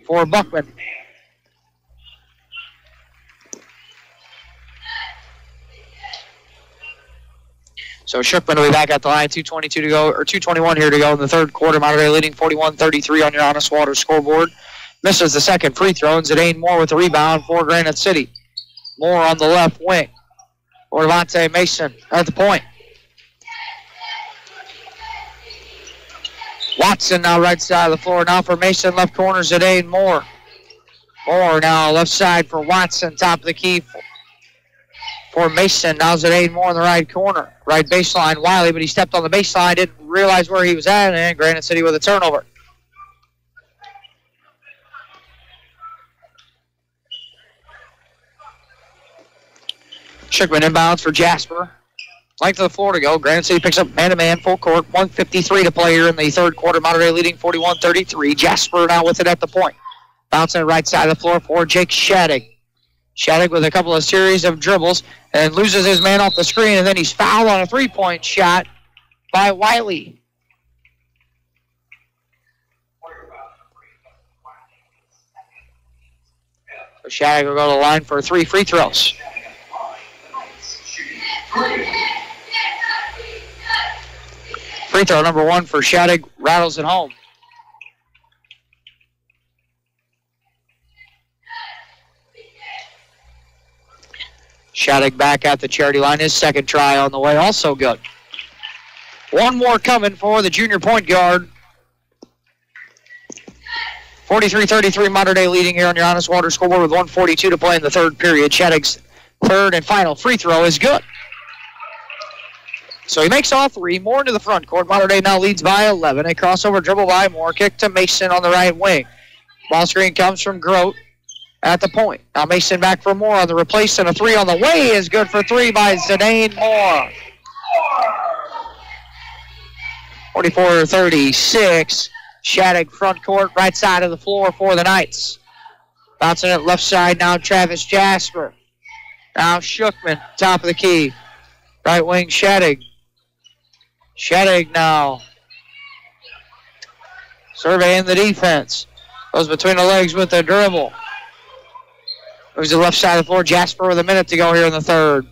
for Buckman. So Shookman will be back at the line. 2:22 to go, or 2:21 here to go in the third quarter. Mater Dei leading 41-33 on your Honest Water scoreboard. Misses the second free throw, and Zidane Moore with the rebound for Granite City. Moore on the left wing for Devontae Mason at the point. Watson now right side of the floor. Now for Mason, left corner, Zidane Moore. Moore now left side for Watson, top of the key for Mason. Now Zidane Moore in the right corner. Right baseline, Wiley, but he stepped on the baseline, didn't realize where he was at, and Granite City with a turnover. Shookman inbounds for Jasper. Length of the floor to go. Granite City picks up man-to-man, full court. 1:53 to play here in the third quarter. Mater Dei leading 41-33. Jasper now with it at the point. Bouncing right side of the floor for Jake Shattuck. Shattuck with a couple of series of dribbles and loses his man off the screen, and then he's fouled on a three-point shot by Wiley. Shattuck will go to the line for 3 free throws. Free throw number 1 for Shattuck rattles it home. Shattuck back at the charity line. His second try on the way, also good. One more coming for the junior point guard. 43-33 Mater Dei leading here on your Honest Water scoreboard with 1:42 to play in the third period. Shattuck's third and final free throw is good. So he makes all 3. Moore into the front court. Mater Dei now leads by 11. A crossover dribble by Moore. Kick to Mason on the right wing. Ball screen comes from Grote at the point. Now Mason back for Moore on the replace, and a 3 on the way is good for 3 by Zidane Moore. 44-36. Shattuck front court, right side of the floor for the Knights. Bouncing it left side now, Travis Jasper. Now Shookman, top of the key. Right wing, Shattuck. Shattuck now surveying the defense. Goes between the legs with the dribble. Moves to the left side of the floor. Jasper with a minute to go here in the third.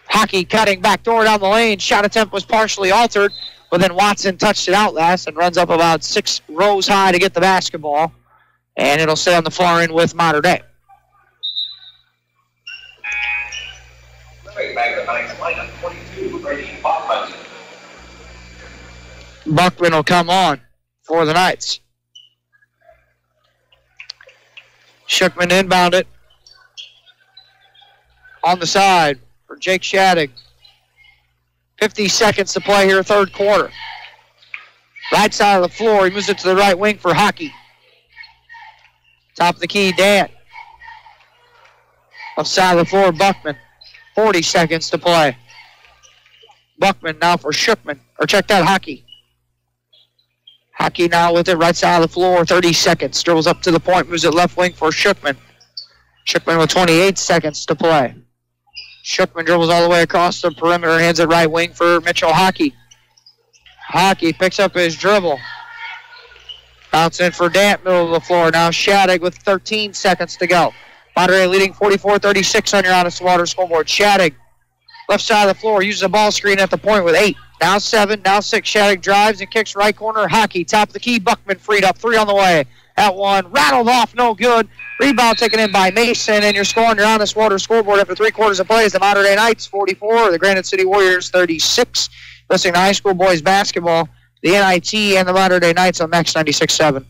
Hockey cutting back door down the lane. Shot attempt was partially altered, but then Watson touched it out last and runs up about 6 rows high to get the basketball. And it'll stay on the far end with Mater Dei. Buckman will come on for the Knights. Shookman inbound it. On the side for Jake Shattuck. 50 seconds to play here, third quarter. Right side of the floor, he moves it to the right wing for Hockey. Top of the key, Dan. Left side of the floor, Buckman. 40 seconds to play. Buckman now for Shookman. Or check that, Hockey. Hockey now with it, right side of the floor, 30 seconds. Dribbles up to the point, moves it left wing for Shookman. Shookman with 28 seconds to play. Shookman dribbles all the way across the perimeter, hands it right wing for Mitchell Hockey. Hockey picks up his dribble. Bounce in for Dant, middle of the floor. Now Shattuck with 13 seconds to go. Mater Dei leading 44-36 on your Honest Water scoreboard. Shattuck, left side of the floor, uses a ball screen at the point with 8. Now 7, now 6. Shattuck drives and kicks right corner. Hockey, top of the key. Buckman freed up. 3 on the way. At 1, rattled off, no good. Rebound taken in by Mason, and your score on your Honest Water scoreboard after 3 quarters of play is the Mater Dei Knights 44, the Granite City Warriors 36. Listening to high school boys basketball, the NIT and the Mater Dei Knights on Max 96.7.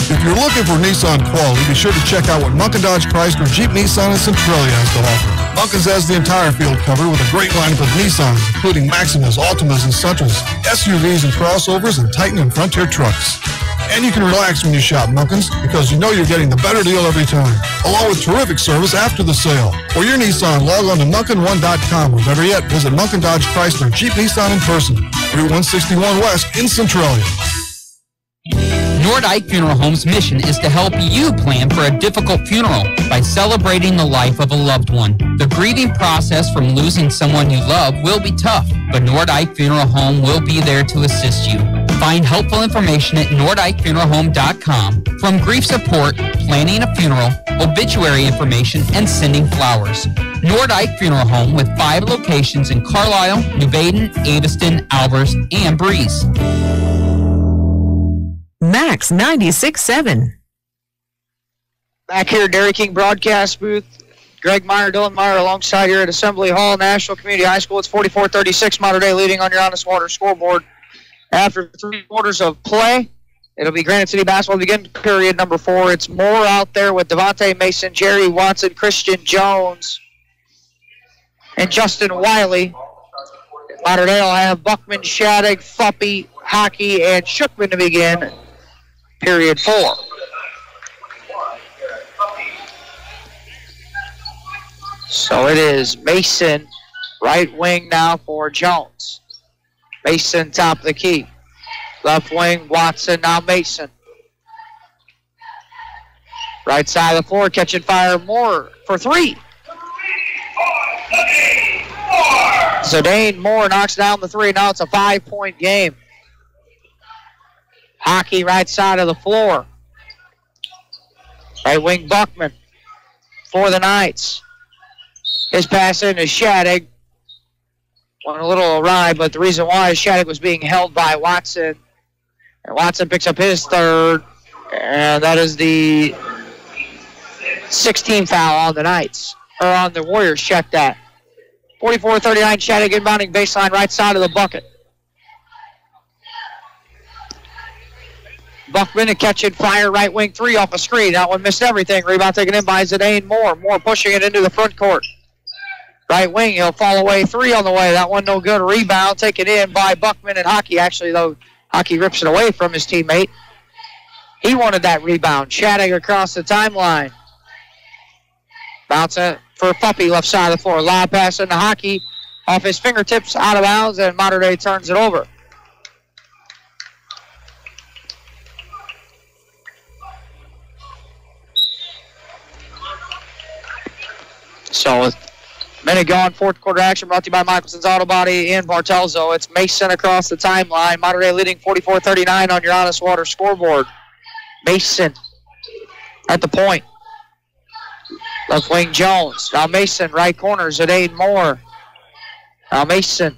If you're looking for Nissan quality, be sure to check out what Munkin Dodge Chrysler Jeep Nissan and Centralia has to offer. Munkins has the entire field covered with a great lineup of Nissans, including Maximas, Altimas, and Sentras, SUVs and crossovers, and Titan and Frontier trucks. And you can relax when you shop Munkins because you know you're getting the better deal every time, along with terrific service after the sale. For your Nissan, log on to Munkin1.com, or better yet, visit Munkin Dodge Chrysler Jeep Nissan in person, Route 161 West in Centralia. Nordike Funeral Home's mission is to help you plan for a difficult funeral by celebrating the life of a loved one. The grieving process from losing someone you love will be tough, but Nordike Funeral Home will be there to assist you. Find helpful information at NordikeFuneralHome.com, from grief support, planning a funeral, obituary information, and sending flowers. Nordike Funeral Home with 5 locations in Carlisle, New Baden, Aviston, Albers, and Breeze. Max 96.7. Back here, Dairy King broadcast booth. Greg Meyer, Dylan Meyer alongside here at Assembly Hall, Nashville Community High School. It's 44-36, Mater Dei leading on your Honest Water scoreboard. After 3 quarters of play, it'll be Granite City basketball begin period number 4. It's Moore out there with Devontae Mason, Jerry Watson, Christian Jones, and Justin Wiley. Mater Dei will have Buckman, Shattuck, Fuppy, Hockey, and Shookman to begin period 4. So it is Mason, right wing now for Jones. Mason, top of the key. Left wing, Watson, now Mason. Right side of the floor, catching fire, Moore for 3. Zidane Moore knocks down the 3. Now it's a 5-point game. Hockey right side of the floor. Right wing Buckman. for the Knights. His pass into Shattuck. Went a little awry, but the reason why is Shattuck was being held by Watson. And Watson picks up his third. And that is the 16th foul on the Knights. Or on the Warriors. Check that. 44-39, Shattuck inbounding baseline right side of the bucket. Buckman to catch and fire right wing three off a screen. That one missed everything. Rebound taken in by Zidane Moore. Moore pushing it into the front court. Right wing, he'll fall away three on the way. That one no good. Rebound taken in by Buckman and Hockey. Actually, though, Hockey rips it away from his teammate. He wanted that rebound. Shattuck across the timeline. Bounce it for Puppy, left side of the floor. Lob pass into Hockey. Off his fingertips, out of bounds, and Mater Dei turns it over. So, with a minute gone, fourth quarter action brought to you by Michelson's Auto Body in Bartelzo. It's Mason across the timeline. Mater Dei leading 44-39 on your Honest Water scoreboard. Mason at the point. Left wing Jones. Now Mason, right corner, Zidane Moore. Now Mason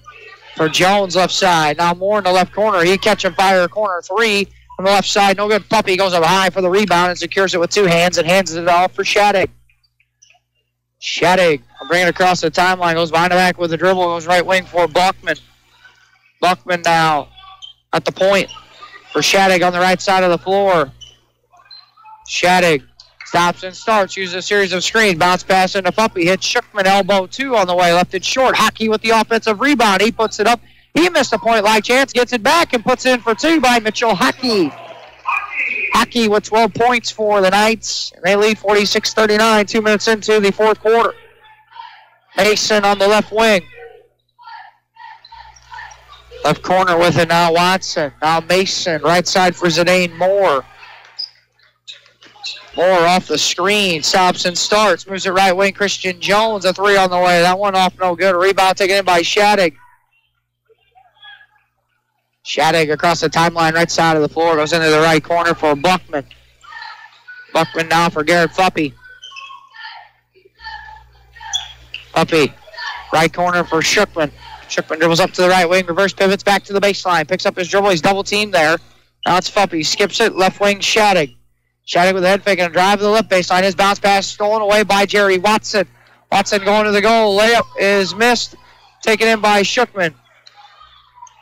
for Jones, left side. Now Moore in the left corner. He catch and fire corner three from the left side. No good. Puppy goes up high for the rebound and secures it with two hands and hands it off for Shattuck. Shattuck will bring it across the timeline. Goes behind the back with the dribble. Goes right wing for Buckman. Buckman now at the point for Shattuck on the right side of the floor. Shattuck stops and starts. Uses a series of screens. Bounce pass into Puppy. Hits Shookman. Elbow two on the way. Left it short. Hockey with the offensive rebound. He puts it up. He missed a point like chance. Gets it back and puts it in for two by Mitchell Hockey. Hockey with 12 points for the Knights. They lead 46-39, 2 minutes into the fourth quarter. Mason on the left wing. Left corner with it now, Watson. Now Mason, right side for Zidane Moore. Moore off the screen, stops and starts. Moves it right wing, Christian Jones, a three on the way. That one off, no good. A rebound taken in by Shattuck. Shattuck across the timeline, right side of the floor. Goes into the right corner for Buckman. Buckman now for Garrett Puppy. Puppy, right corner for Shookman. Shookman dribbles up to the right wing, reverse pivots back to the baseline. Picks up his dribble, he's double teamed there. Now it's Puppy, skips it, left wing Shattuck. Shattuck with a head fake and a drive to the left baseline. His bounce pass stolen away by Jerry Watson. Watson going to the goal. Layup is missed. Taken in by Shookman.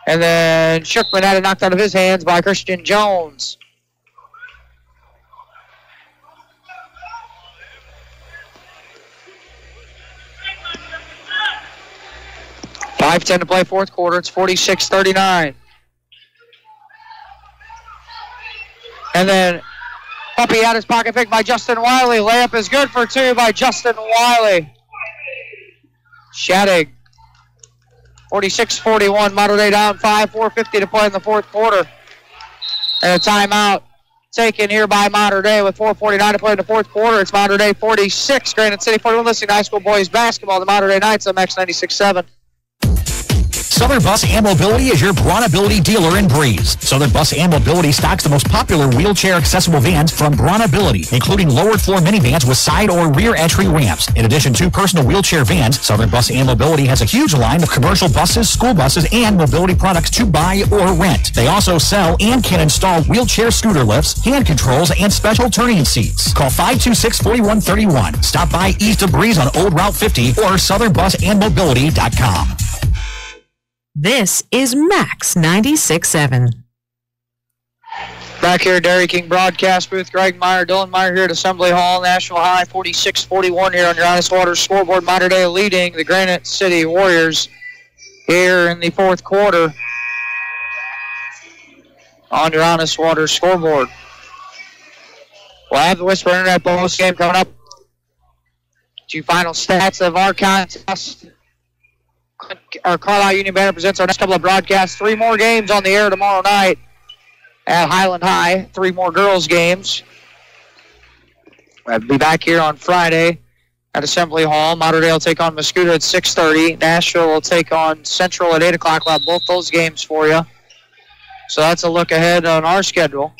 And then Shookman had it knocked out of his hands by Christian Jones. .5:10 to play fourth quarter. It's 46-39. And then Puppy had his pocket picked by Justin Wiley. Layup is good for two by Justin Wiley. Shattuck. 46-41, Mater Dei down 5, 4:50 to play in the fourth quarter. And a timeout taken here by Mater Dei with 4:49 to play in the fourth quarter. It's Mater Dei 46, Granite City 41. Listening to high school boys basketball, the Mater Dei Knights on Max 96.7. Southern Bus and Mobility is your Bronability dealer in Breeze. Southern Bus and Mobility stocks the most popular wheelchair-accessible vans from Bronability, including lowered floor minivans with side or rear entry ramps. In addition to personal wheelchair vans, Southern Bus and Mobility has a huge line of commercial buses, school buses, and mobility products to buy or rent. They also sell and can install wheelchair scooter lifts, hand controls, and special turning seats. Call 526-4131. Stop by east of Breeze on Old Route 50 or southernbusandmobility.com. This is Max 96.7. Back here at Dairy King broadcast booth, Greg Meyer, Dylan Meyer here at Assembly Hall, Nashville High, 46-41 here on your Honest Water scoreboard. Mater Dei leading the Granite City Warriors here in the fourth quarter on your Honest Water scoreboard. We'll have the Whisper Internet Post game coming up. Two final stats of our contest. Our Carlisle Union Banner presents our next couple of broadcasts. 3 more games on the air tomorrow night at Highland High. 3 more girls games. We'll be back here on Friday at Assembly Hall. Mater Dei will take on Mascouda at 6:30. Nashville will take on Central at 8 o'clock. We'll have both those games for you. So that's a look ahead on our schedule.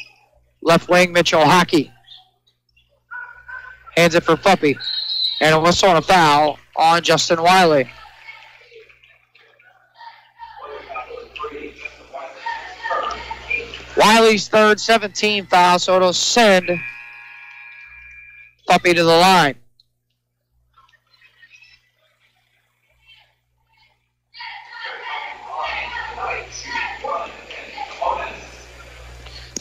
Left wing, Mitchell Hockey. Hands it for Puppy. And a whistle and a foul on Justin Wiley. Wiley's third, 17 foul, so it'll send Puppy to the line.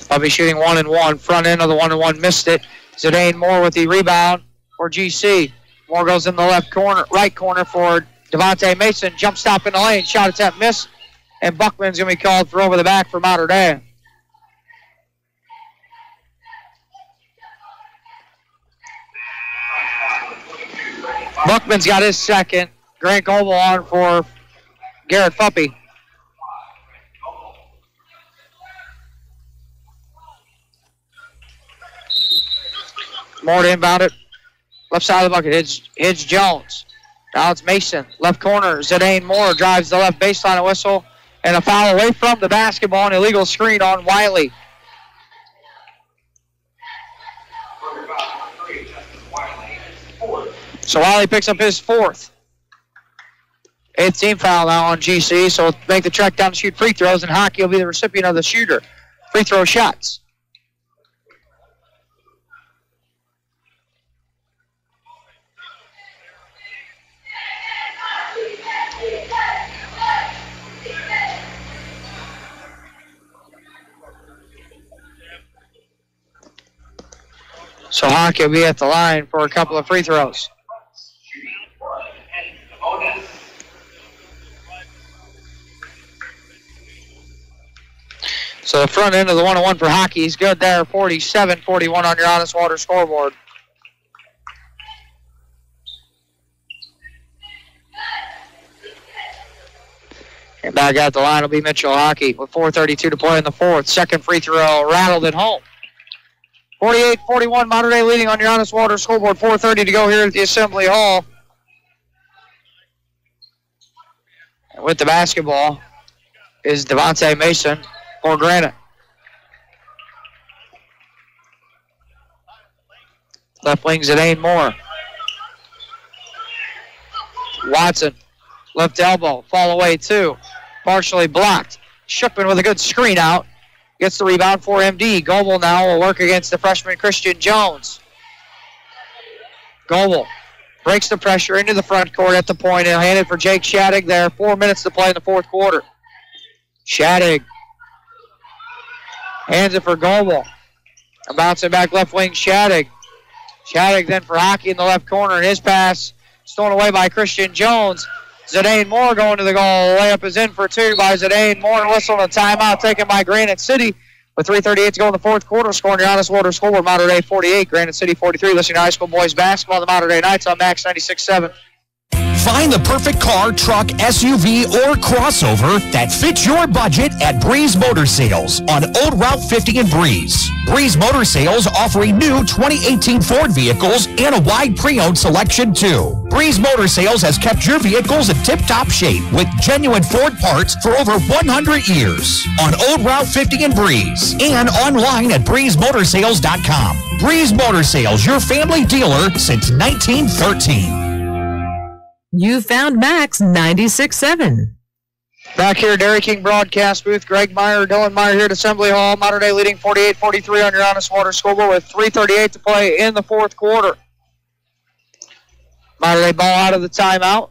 Puppy shooting 1-1. Front end of the 1-1 missed it. Zidane Moore with the rebound for GC. Moore goes in the right corner for Devontae Mason. Jump stop in the lane. Shot attempt missed. And Buckman's going to be called for over the back for Mater Dei. Buckman's got his second. Grant Goebel on for Garrett Puppy. Moore to inbound it. Left side of the bucket. Hits Jones. Now it's Mason. Left corner. Zidane Moore drives the left baseline. A whistle and a foul away from the basketball. An illegal screen on Wiley. So Wiley picks up his fourth. 8th team foul now on GC. So make the trek down to shoot free throws, and Hockey will be the recipient of the shooter. Free throw shots. So Hockey will be at the line for a couple of free throws. So the front end of the 1-1 for Hockey is good there. 47-41 on your Honest Water scoreboard. And back at the line will be Mitchell Hockey with 4:32 to play in the fourth. Second free throw rattled at home. 48-41, Mater Dei leading on your Honest Water scoreboard. 4:30 to go here at the Assembly Hall. And with the basketball is Devontae Mason for Granite. Left wing Zidane Moore. Watson, left elbow, fall away two. Partially blocked. Shookman with a good screen out. Gets the rebound for MD. Goebel now will work against the freshman Christian Jones. Goebel breaks the pressure into the front court at the point and handed for Jake Shadig there. 4 minutes to play in the fourth quarter. Shadig hands it for Goebel. And bouncing back left wing Shadig. Shadig then for Hockey in the left corner, and his pass stolen away by Christian Jones. Zidane Moore going to the goal. Layup is in for two by Zidane Moore. Whistle and a timeout taken by Granite City. With 3:38 to go in the fourth quarter, scoring your Honest Water scoreboard, Mater Dei 48, Granite City 43. Listening to high school boys basketball, the Mater Dei Knights on Max 96.7. Find the perfect car, truck, SUV, or crossover that fits your budget at Breeze Motor Sales on Old Route 50 in Breeze. Breeze Motor Sales offering new 2018 Ford vehicles and a wide pre-owned selection too. Breeze Motor Sales has kept your vehicles in tip-top shape with genuine Ford parts for over 100 years on Old Route 50 in Breeze and online at breezemotorsales.com. Breeze Motor Sales, your family dealer since 1913. You found Max 96.7. Back here, Dairy King broadcast booth. Greg Meyer, Dylan Meyer here at Assembly Hall. Mater Dei leading 48-43 on your Honest Water scoreboard with 3:38 to play in the fourth quarter. Mater Dei ball out of the timeout.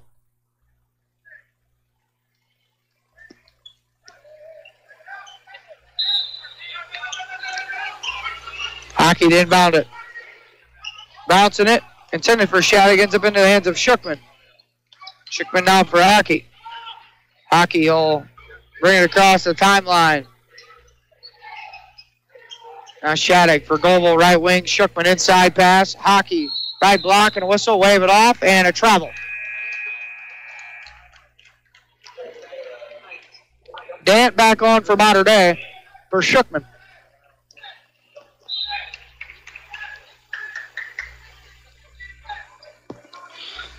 Hockey to inbound it. Bouncing it. Intended for Shadig. Ends up into the hands of Shookman. Shookman now for Hockey. Hockey will bring it across the timeline. Now Shadig for Goebel, right wing. Shookman inside pass. Hockey, right block and a whistle. Wave it off and a travel. Dant back on for Mater Dei for Shookman.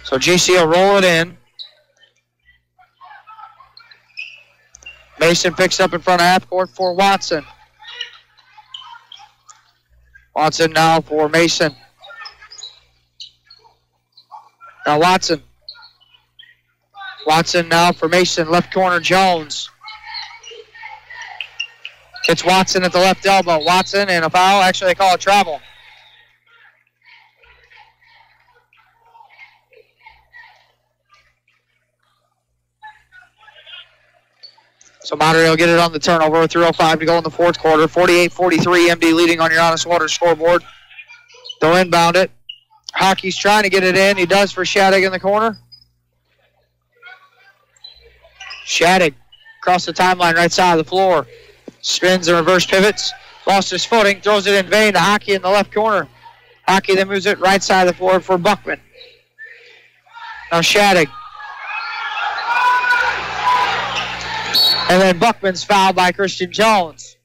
So GC will roll it in. Mason picks up in front of half court for Watson. Watson now for Mason. Now Watson. Watson now for Mason. Left corner, Jones. It's Watson at the left elbow. Watson and a foul. Actually, they call it travel. So Monterey will get it on the turnover. 3:05 to go in the fourth quarter. 48-43, MD leading on your Honest Water scoreboard. They'll inbound it. Hockey's trying to get it in. He does for Shattuck in the corner. Shattuck across the timeline, right side of the floor. Spins and reverse pivots. Lost his footing. Throws it in vain to Hockey in the left corner. Hockey then moves it right side of the floor for Buckman. Now Shattuck. And then Buckman's fouled by Christian Jones.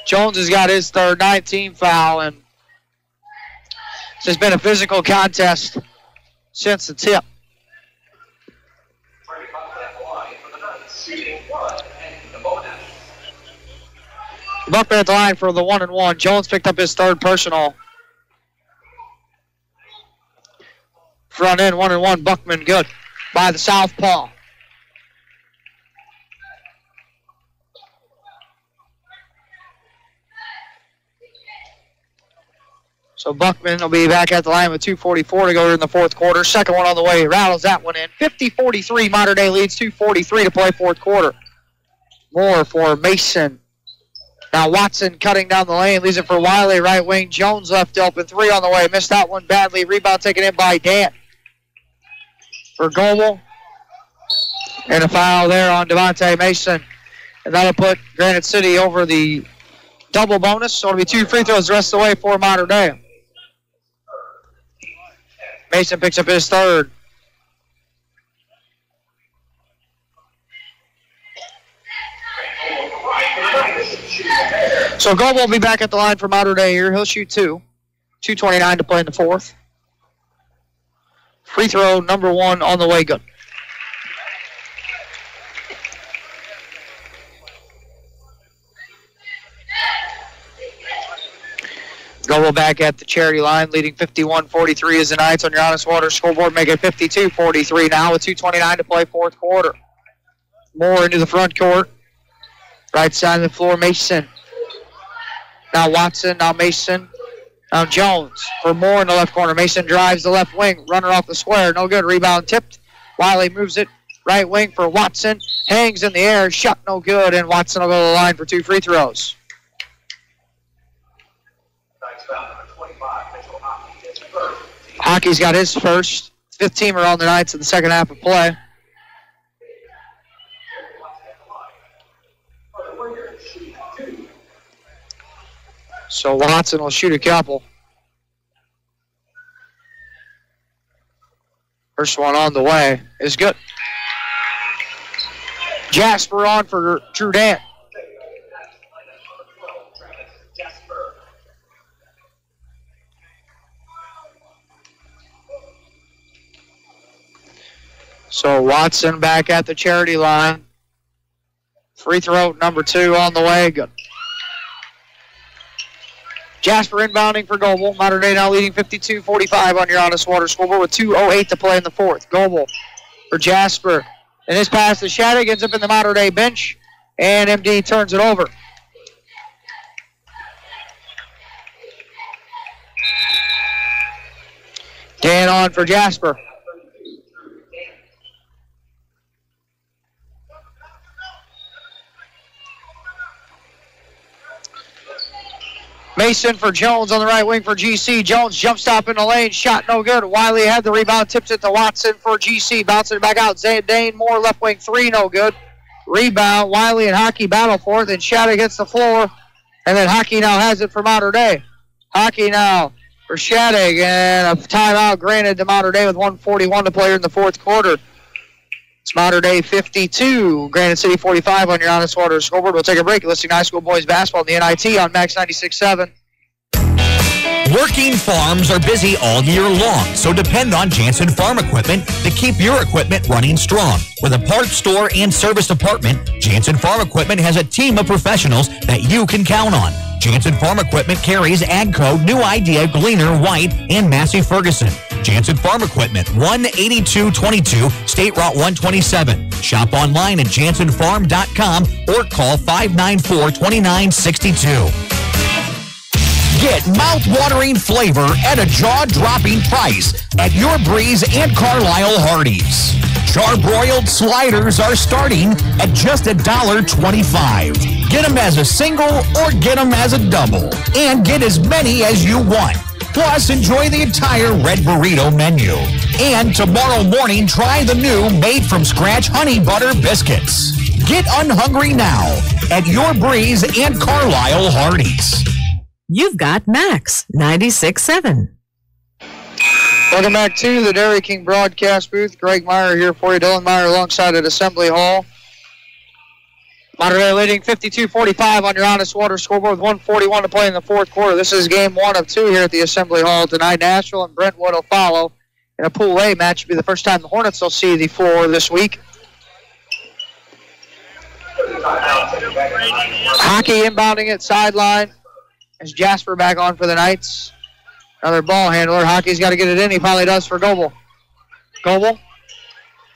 Jones has got his third 19 foul, and this has been a physical contest since the tip. Buckman at the line for the 1-and-1. Jones picked up his third personal. Front end, 1-and-1. Buckman good by the southpaw. So Buckman will be back at the line with 2:44 to go in the fourth quarter. Second one on the way. Rattles that one in. 50-43. Mater Dei leads 2:43 to play fourth quarter. More for Mason. Now Watson cutting down the lane. Leaves it for Wiley, right wing. Jones left open. Three on the way. Missed that one badly. Rebound taken in by Dan. For Goebel. And a foul there on Devontae Mason. And that'll put Granite City over the double bonus. So it'll be 2 free throws the rest of the way for Mater Dei. Mason picks up his third. So Goebel will be back at the line for Mater Dei here. He'll shoot 2. 2:29 to play in the fourth. Free throw number 1 on the way, good. Goebel back at the charity line, leading 51-43 as the Knights on your Honest Water scoreboard, make it 52-43 now with 2:29 to play fourth quarter. Moore into the front court. Right side of the floor, Mason. Now Watson, now Mason. Now Jones for Moore in the left corner. Mason drives the left wing, runner off the square, no good. Rebound tipped. Wiley moves it right wing for Watson. Hangs in the air, shot no good, and Watson will go to the line for 2 free throws. Hockey's got his first. 15er on the Knights in the second half of play. So Watson will shoot a couple. First one on the way is good. Jasper on for Drew Dant. So Watson back at the charity line. Free throw number 2 on the way. Good. Jasper inbounding for Goebel. Mater Dei now leading 52-45 on your Honest Water scoreboard with 2:08 to play in the fourth. Goebel for Jasper. And his pass to Shattuck ends up in the Mater Dei bench. And MD turns it over. Dan on for Jasper. Mason for Jones on the right wing for GC. Jones jump stop in the lane. Shot no good. Wiley had the rebound. Tips it to Watson for GC. Bouncing it back out. Dane Moore left wing 3 no good. Rebound. Wiley and Hockey battle for it. Then Shattuck hits the floor. And then Hockey now has it for Mater Dei. Hockey now for Shattuck. And a timeout granted to Mater Dei with 1:41 to play in the fourth quarter. It's Mater Dei 52, Granite City 45 on your Honest Water scoreboard. We'll take a break. Listening to high school boys basketball in the NIT on Max 96.7. Working farms are busy all year long, so depend on Jansen Farm Equipment to keep your equipment running strong. With a parts store and service department, Jansen Farm Equipment has a team of professionals that you can count on. Jansen Farm Equipment carries AGCO, New Idea, Gleaner, White, and Massey Ferguson. Jansen Farm Equipment, 18222 State Route 127. Shop online at jansenfarm.com or call 594-2962. Get mouth-watering flavor at a jaw-dropping price at Your Breeze and Carlisle Hardee's. Charbroiled sliders are starting at just $1.25. Get them as a single or get them as a double. And get as many as you want. Plus, enjoy the entire Red Burrito menu. And tomorrow morning, try the new made-from-scratch honey butter biscuits. Get unhungry now at Your Breeze and Carlisle Hardee's. You've got Max 96.7. Welcome back to the Dairy King broadcast booth. Greg Meyer here for you. Dylan Meyer alongside at Assembly Hall. Monterey leading 52-45 on your Honest Water scoreboard with 1:41 to play in the fourth quarter. This is game 1 of 2 here at the Assembly Hall tonight. Nashville and Brentwood will follow in a Pool A match. It'll be the first time the Hornets will see the floor this week. Hockey inbounding it sideline. As Jasper back on for the Knights. Another ball handler. Hockey's got to get it in. He finally does for Goebel. Goebel.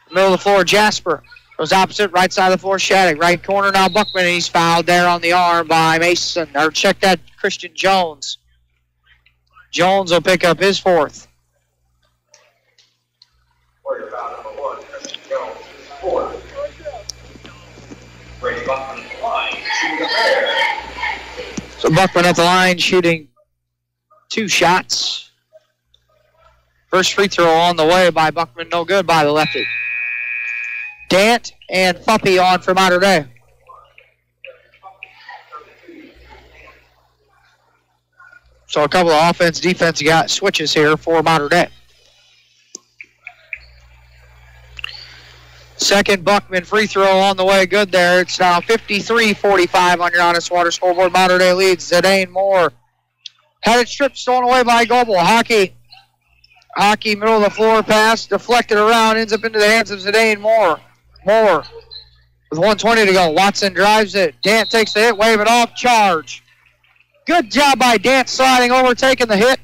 Middle of the floor, Jasper. Goes opposite, right side of the floor, Shattuck. Right corner now, Buckman. He's fouled there on the arm by Mason. Or check that, Christian Jones. Jones will pick up his fourth. Brady Buckman at the line, shooting a pair. So Buckman at the line shooting 2 shots. First free throw on the way by Buckman, no good by the lefty. Dant and Fuppy on for Mater Dei. So a couple of offense, defense got switches here for Mater Dei. Second Buckman free throw on the way, good there. It's now 53-45 on your Honest Water scoreboard. Mater Dei leads. Zidane Moore. Had it stripped, stolen away by Goebel. Hockey, middle of the floor pass, deflected around, ends up into the hands of Zidane Moore. Moore with 1:20 to go. Watson drives it. Dant takes the hit, wave it off, charge. Good job by Dant sliding over, taking the hit.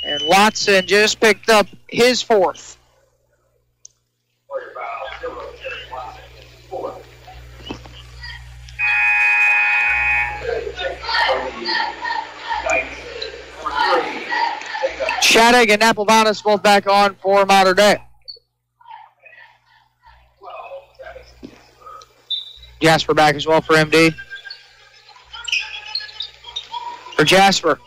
And Watson just picked up his fourth. Shattuck and Napolvanis both back on for Mater Dei. Jasper back as well for MD. For Jasper.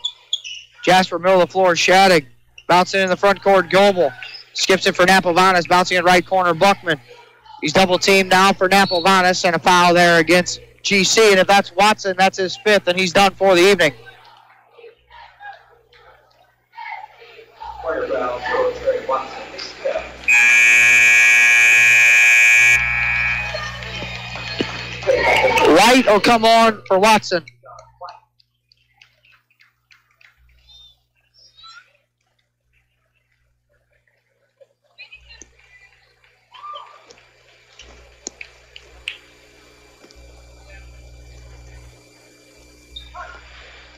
Jasper, middle of the floor, Shattuck. Bouncing in the front court, Goebel. Skips it for Napolvanis, bouncing in right corner, Buckman. He's double teamed now for Napolvanis, and a foul there against GC. And if that's Watson, that's his fifth, and he's done for the evening. White will come on for Watson.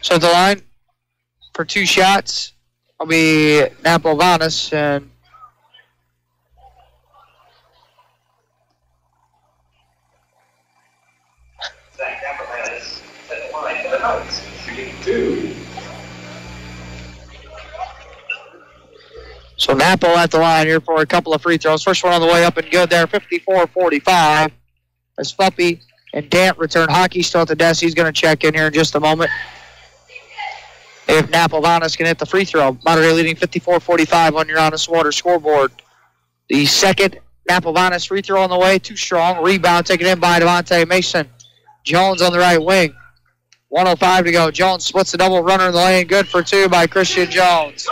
So the line for 2 shots will be Napolvanis, and Zach Napolvanis at the line for the Knights, shooting 2. So Napo at the line here for a couple of free throws. First one on the way up and good there, 54-45. As Fuppy and Dant return. Hockey still at the desk. He's going to check in here in just a moment. If Napolvanis can hit the free throw. Mater Dei leading 54-45 on your Honest Water scoreboard. The second Napolvanis free throw on the way, too strong. Rebound taken in by Devontae Mason. Jones on the right wing. 1:05 to go. Jones splits the double runner in the lane. Good for 2 by Christian Jones.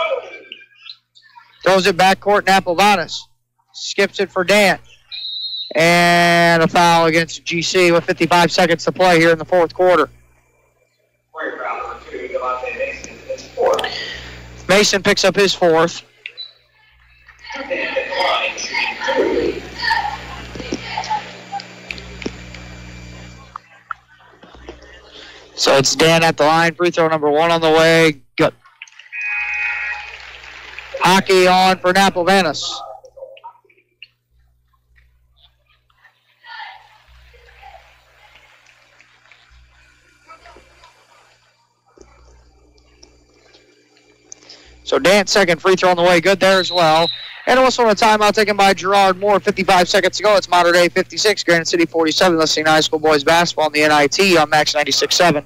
Throws it backcourt, Napolvanis. Skips it for Dant. And a foul against GC with 55 seconds to play here in the fourth quarter. Player foul for 2, Devontae Mason. Mason picks up his fourth. So it's Dan at the line. Free throw number 1 on the way. Good. Hockey on for Naplevanis. So Dan's second free throw on the way. Good there as well. And also on a timeout taken by Gerard Moore. 55 seconds to go. It's Mater Dei 56, Granite City 47. Listening to high school boys basketball in the NIT on Max 96.7.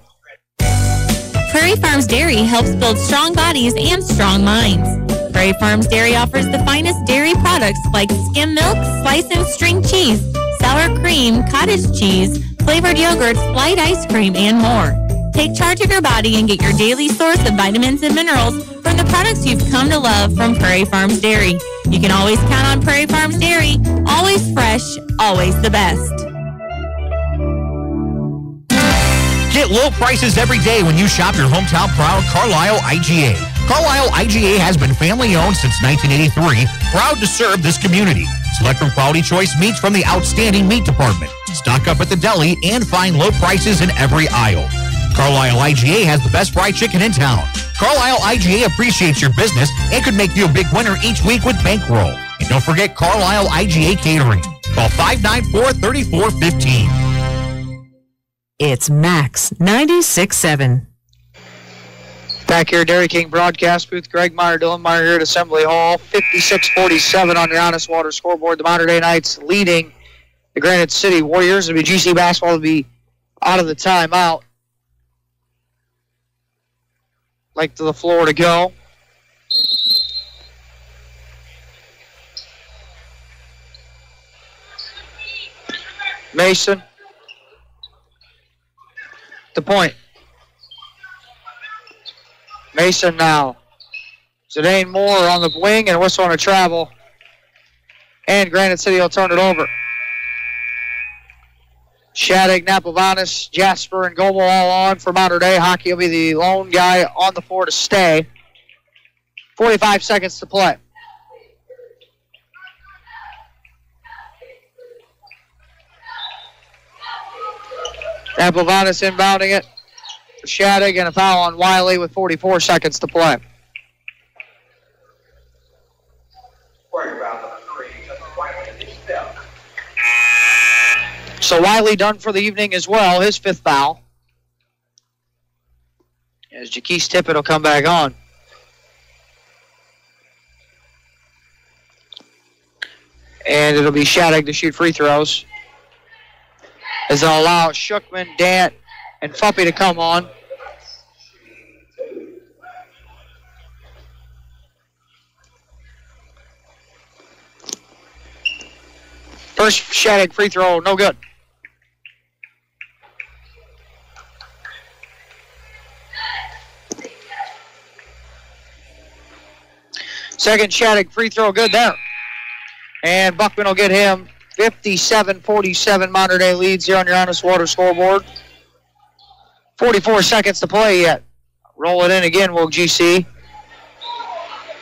Prairie Farms Dairy helps build strong bodies and strong minds. Prairie Farms Dairy offers the finest dairy products like skim milk, slice and string cheese, sour cream, cottage cheese, flavored yogurts, light ice cream, and more. Take charge of your body and get your daily source of vitamins and minerals from the products you've come to love from Prairie Farms Dairy. You can always count on Prairie Farms Dairy. Always fresh, always the best. Get low prices every day when you shop your hometown proud Carlisle IGA. Carlisle IGA has been family owned since 1983, proud to serve this community. Select from quality choice meats from the outstanding meat department. Stock up at the deli and find low prices in every aisle. Carlisle IGA has the best fried chicken in town. Carlisle IGA appreciates your business and could make you a big winner each week with bankroll. And don't forget Carlisle IGA Catering. Call 594-3415. It's Max 96.7. Back here, Dairy King broadcast booth. Greg Meyer, Dylan Meyer here at Assembly Hall. 56-47 on your Honest Water scoreboard. The Mater Dei Knights leading the Granite City Warriors. It'll be GC basketball to be out of the timeout. Like to the floor to go. Mason. The point. Mason now. Zidane Moore on the wing and a whistle on a travel. And Granite City will turn it over. Shattuck, Naplevanis, Jasper, and Goebel all on for Mater Dei. Hockey will be the lone guy on the floor to stay. 45 seconds to play. Naplevanis inbounding it. Shattuck and a foul on Wiley with 44 seconds to play. So Wiley done for the evening as well, his fifth foul. As Jaquise Tippett will come back on. And it'll be Shattuck to shoot free throws. As they'll allow Shookman, Dant, and Fuppy to come on. First Shattuck free throw, no good. Second Shattuck free throw, good there. And Buckman will get him. 57-47 Mater Dei leads here on your Honest Water scoreboard. 44 seconds to play yet. Roll it in again, will GC.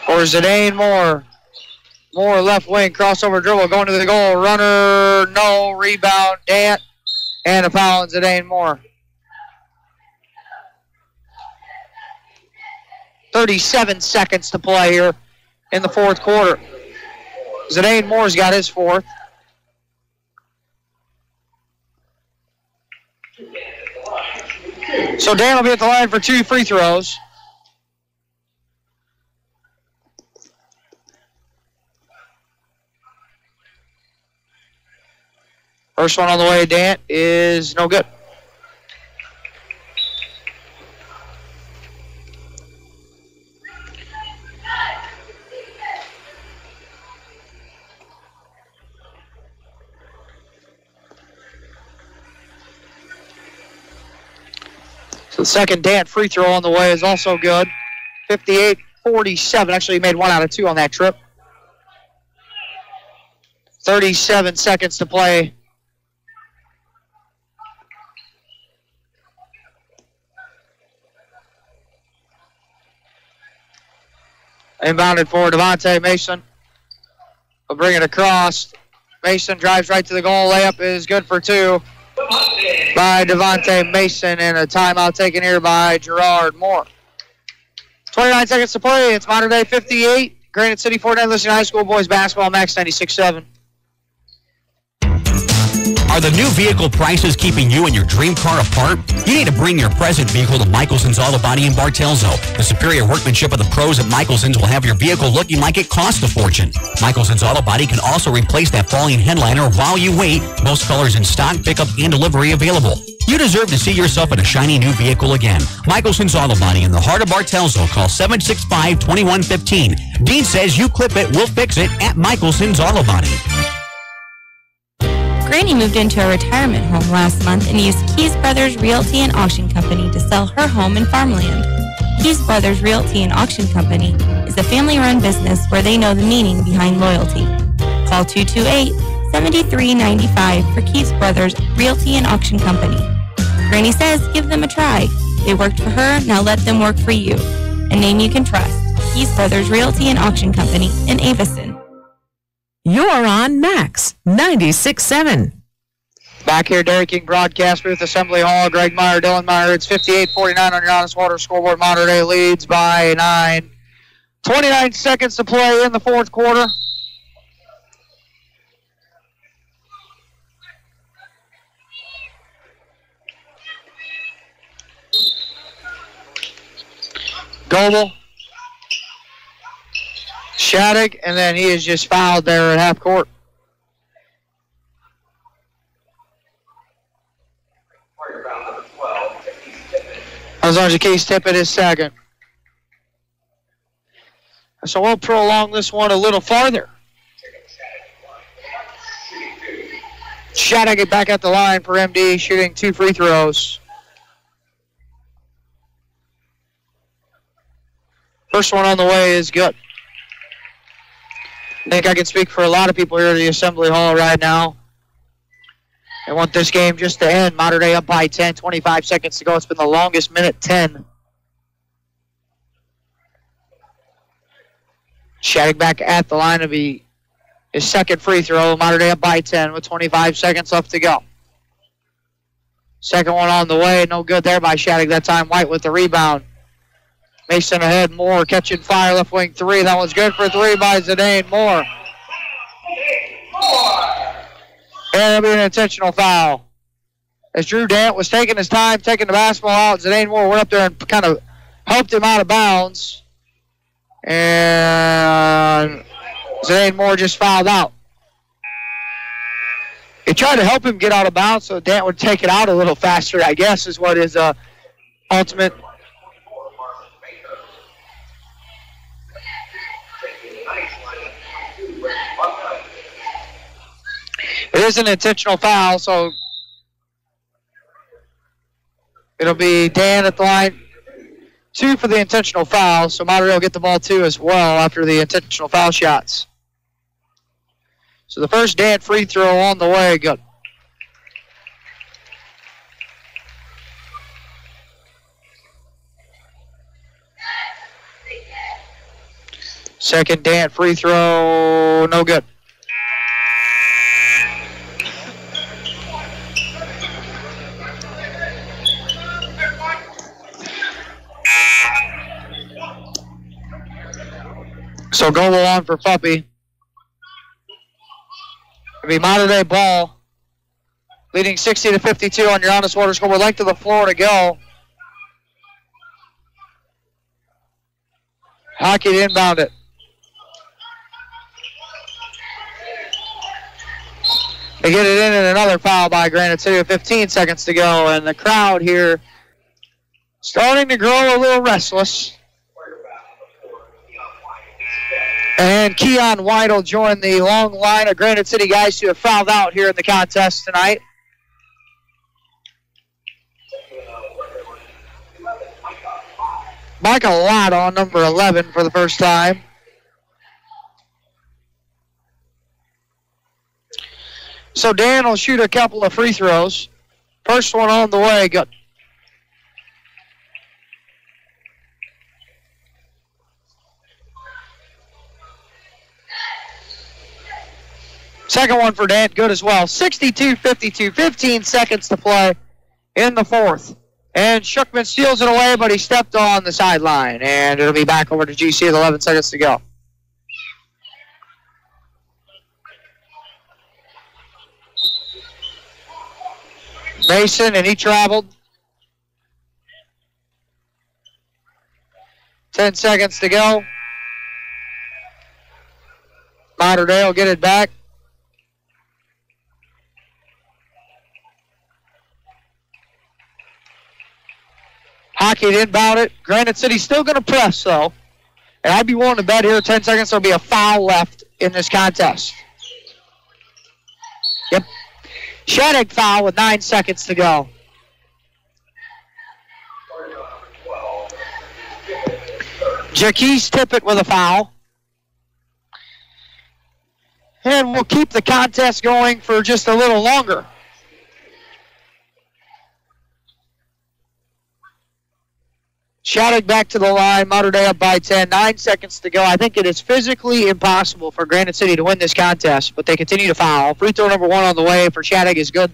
Or Zidane Moore. Moore left wing, crossover dribble, going to the goal. Runner, no, rebound, Dant. And a foul on Zidane Moore. 37 seconds to play here in the fourth quarter. Zidane Moore's got his fourth. So Dan will be at the line for two free throws. First one on the way, Dan, is no good. So the second Dant free throw on the way is also good. 58-47. Actually, he made 1 out of 2 on that trip. 37 seconds to play. Inbounded for Devontae Mason. Will bring it across. Mason drives right to the goal. Layup is good for two by Devontae Mason, and a timeout taken here by Gerard Moore. 29 seconds to play. It's Modern Day 58. Granite City 49 Listening High School boys basketball, Max 96.7. Are the new vehicle prices keeping you and your dream car apart? You need to bring your present vehicle to Michelson's Auto Body in Bartelzo. The superior workmanship of the pros at Michelson's will have your vehicle looking like it cost a fortune. Michelson's Auto Body can also replace that falling headliner while you wait. Most colors in stock, pickup, and delivery available. You deserve to see yourself in a shiny new vehicle again. Michelson's Auto Body in the heart of Bartelzo. Call 765-2115. Dean says you clip it, we'll fix it at Michelson's Auto Body. Granny moved into a retirement home last month and used Keys Brothers Realty and Auction Company to sell her home and farmland. Keys Brothers Realty and Auction Company is a family-run business where they know the meaning behind loyalty. Call 228-7395 for Keys Brothers Realty and Auction Company. Granny says give them a try. They worked for her, now let them work for you. A name you can trust. Keys Brothers Realty and Auction Company in Avison. You're on Max 96.7. Back here, Dairy King Broadcast Booth, Assembly Hall. Greg Meyer, Dylan Meyer. It's 58-49 on your Honest Water scoreboard. Modern Day leads by 9. 29 seconds to play in the fourth quarter. Goebel. Shattuck, and then he is just fouled there at half court. Keys Tippett is second. So we'll prolong this one a little farther. Shattuck back at the line for MD, shooting 2 free throws. First one on the way is good. I think I can speak for a lot of people here at the Assembly Hall right now. I want this game just to end. Modern Day up by 10, 25 seconds to go. It's been the longest minute, 10. Shattuck back at the line to be his second free throw. Modern Day up by 10 with 25 seconds left to go. Second one on the way. No good there by Shattuck. That time White with the rebound. Mason ahead. Moore catching fire. Left wing 3. That one's good for 3 by Zidane Moore. And it'll be an intentional foul. As Drew Dant was taking his time, taking the basketball out, Zidane Moore went up there and kind of helped him out of bounds. And Zidane Moore just fouled out. He tried to help him get out of bounds so Dant would take it out a little faster, I guess, is what his ultimate. It is an intentional foul, so it'll be Dan at the line. 2 for the intentional foul, so Monterey will get the ball 2 as well after the intentional foul shots. So the first Dan free throw on the way, good. Second Dan free throw, no good. So Goebel on for Fuppy. It'll be Modern Day ball. Leading 60-52 on your Honest Water scoreboard. Length of the floor to go. Hockey to inbound it. They get it in and another foul by Granite City with 15 seconds to go. And the crowd here starting to grow a little restless. And Keon White will join the long line of Granite City guys who have fouled out here in the contest tonight. Michael Lott on number 11 for the first time. So Dan will shoot a couple of free throws. First one on the way, good. Second one for Dant, good as well. 62-52, 15 seconds to play in the fourth. And Shookman steals it away, but he stepped on the sideline. And it'll be back over to GC with 11 seconds to go. Mason, and he traveled. 10 seconds to go. Mater Dei will get it back. Hockey inbound it. Granite City still going to press, though. And I'd be willing to bet here 10 seconds there'll be a foul left in this contest. Yep. Shattuck foul with 9 seconds to go. Jaquez Tippett with a foul. And we'll keep the contest going for just a little longer. Shattuck back to the line. Mater Dei up by 10. 9 seconds to go. I think it is physically impossible for Granite City to win this contest, but they continue to foul. Free throw number 1 on the way for Shattuck is good.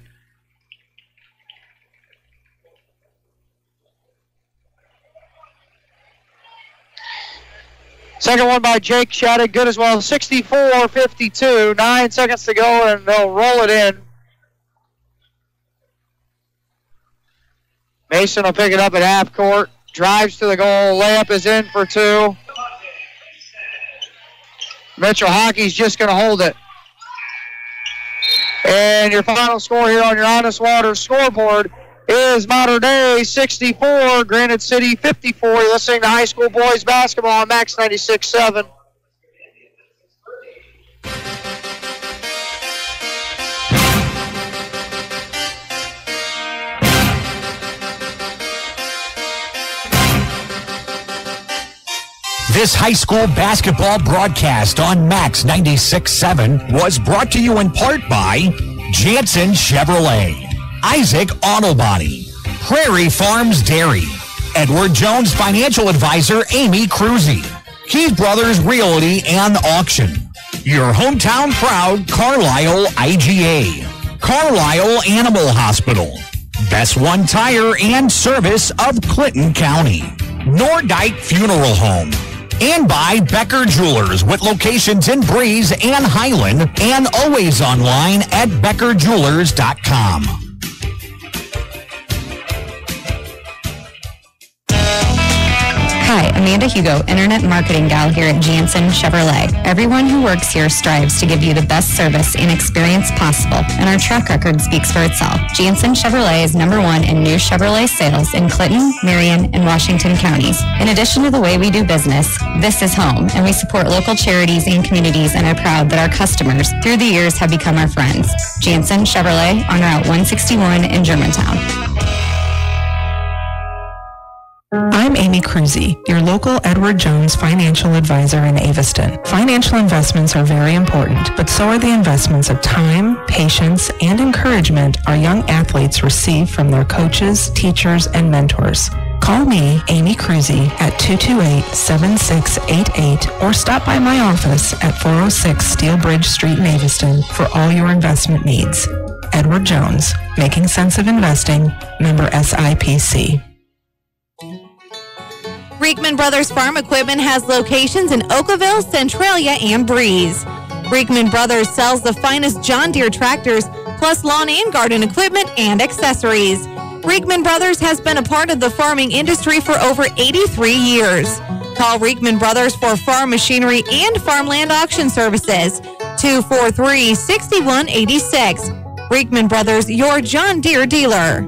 Second one by Jake Shattuck, good as well. 64-52. 9 seconds to go, and they'll roll it in. Mason will pick it up at half court. Drives to the goal. Layup is in for 2. Mitchell Hockey's just going to hold it. And your final score here on your Honest Water scoreboard is Mater Dei 64, Granite City 54. You're listening to high school boys basketball on Max 96.7. This high school basketball broadcast on Max 96.7 was brought to you in part by Jansen Chevrolet, Isaac Auto Body, Prairie Farms Dairy, Edward Jones Financial Advisor Amy Cruzy, Keith Brothers Realty and Auction, your hometown proud Carlisle IGA, Carlisle Animal Hospital, Best One Tire and Service of Clinton County, Nordike Funeral Home, and by Becker Jewelers with locations in Breeze and Highland and always online at beckerjewelers.com. Hi, Amanda Hugo, Internet Marketing Gal here at Jansen Chevrolet. Everyone who works here strives to give you the best service and experience possible, and our track record speaks for itself. Jansen Chevrolet is #1 in new Chevrolet sales in Clinton, Marion, and Washington counties. In addition to the way we do business, this is home, and we support local charities and communities and are proud that our customers, through the years, have become our friends. Jansen Chevrolet on Route 161 in Germantown. I'm Amy Cruzy, your local Edward Jones financial advisor in Aveston. Financial investments are very important, but so are the investments of time, patience, and encouragement our young athletes receive from their coaches, teachers, and mentors. Call me, Amy Cruzy, at 228-7688 or stop by my office at 406 Steel Bridge Street in Aveston for all your investment needs. Edward Jones, Making Sense of Investing, member SIPC. Reekman Brothers Farm Equipment has locations in Oakville, Centralia, and Breeze. Reekman Brothers sells the finest John Deere tractors, plus lawn and garden equipment and accessories. Reekman Brothers has been a part of the farming industry for over 83 years. Call Reekman Brothers for farm machinery and farmland auction services. 243-6186. Reekman Brothers, your John Deere dealer.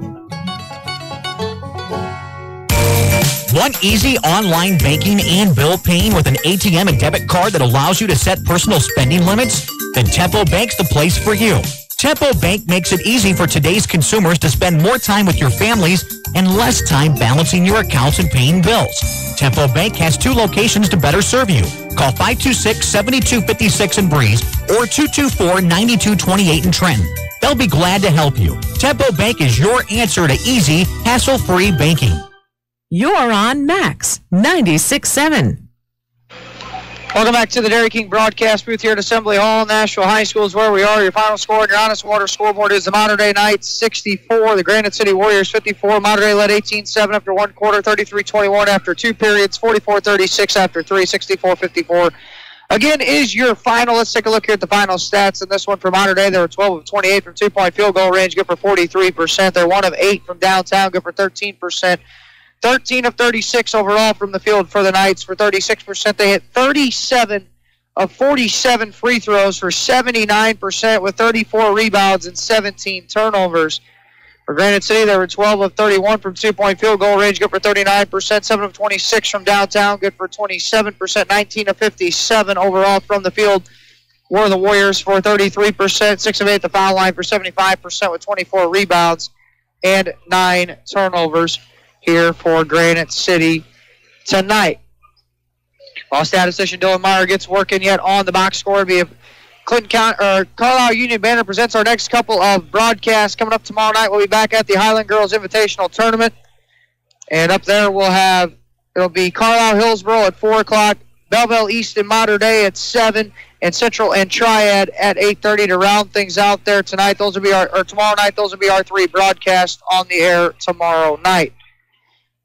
Want easy online banking and bill paying with an ATM and debit card that allows you to set personal spending limits? Then Tempo Bank's the place for you. Tempo Bank makes it easy for today's consumers to spend more time with your families and less time balancing your accounts and paying bills. Tempo Bank has 2 locations to better serve you. Call 526-7256 in Breeze or 224-9228 in Trenton. They'll be glad to help you. Tempo Bank is your answer to easy, hassle-free banking. You're on Max 96.7. Welcome back to the Dairy King broadcast booth here at Assembly Hall. Nashville High School is where we are. Your final score on your Honest Water scoreboard is the Mater Dei Knights 64, the Granite City Warriors 54. Mater Dei led 18-7 after one quarter, 33-21 after two periods, 44-36 after three, 64-54. Again, is your final. Let's take a look here at the final stats. In this one for Mater Dei, they were 12 of 28 from two-point field goal range, good for 43%. They're 1 of 8 from downtown, good for 13%. 13 of 36 overall from the field for the Knights for 36%. They hit 37 of 47 free throws for 79% with 34 rebounds and 17 turnovers. For Granite City, they were 12 of 31 from two-point field goal range, good for 39%. 7 of 26 from downtown, good for 27%. 19 of 57 overall from the field were the Warriors for 33%. 6 of 8 at the foul line for 75% with 24 rebounds and 9 turnovers here for Granite City tonight. While statistician Dylan Meyer gets working yet on the box score via Carlisle Union Banner presents our next couple of broadcasts coming up tomorrow night. We'll be back at the Highland Girls Invitational Tournament. And up there it'll be Carlisle Hillsboro at 4 o'clock, Belleville East and Mater Dei at 7, and Central and Triad at 8:30 to round things out there tonight. Tomorrow night, those will be our 3 broadcasts on the air tomorrow night.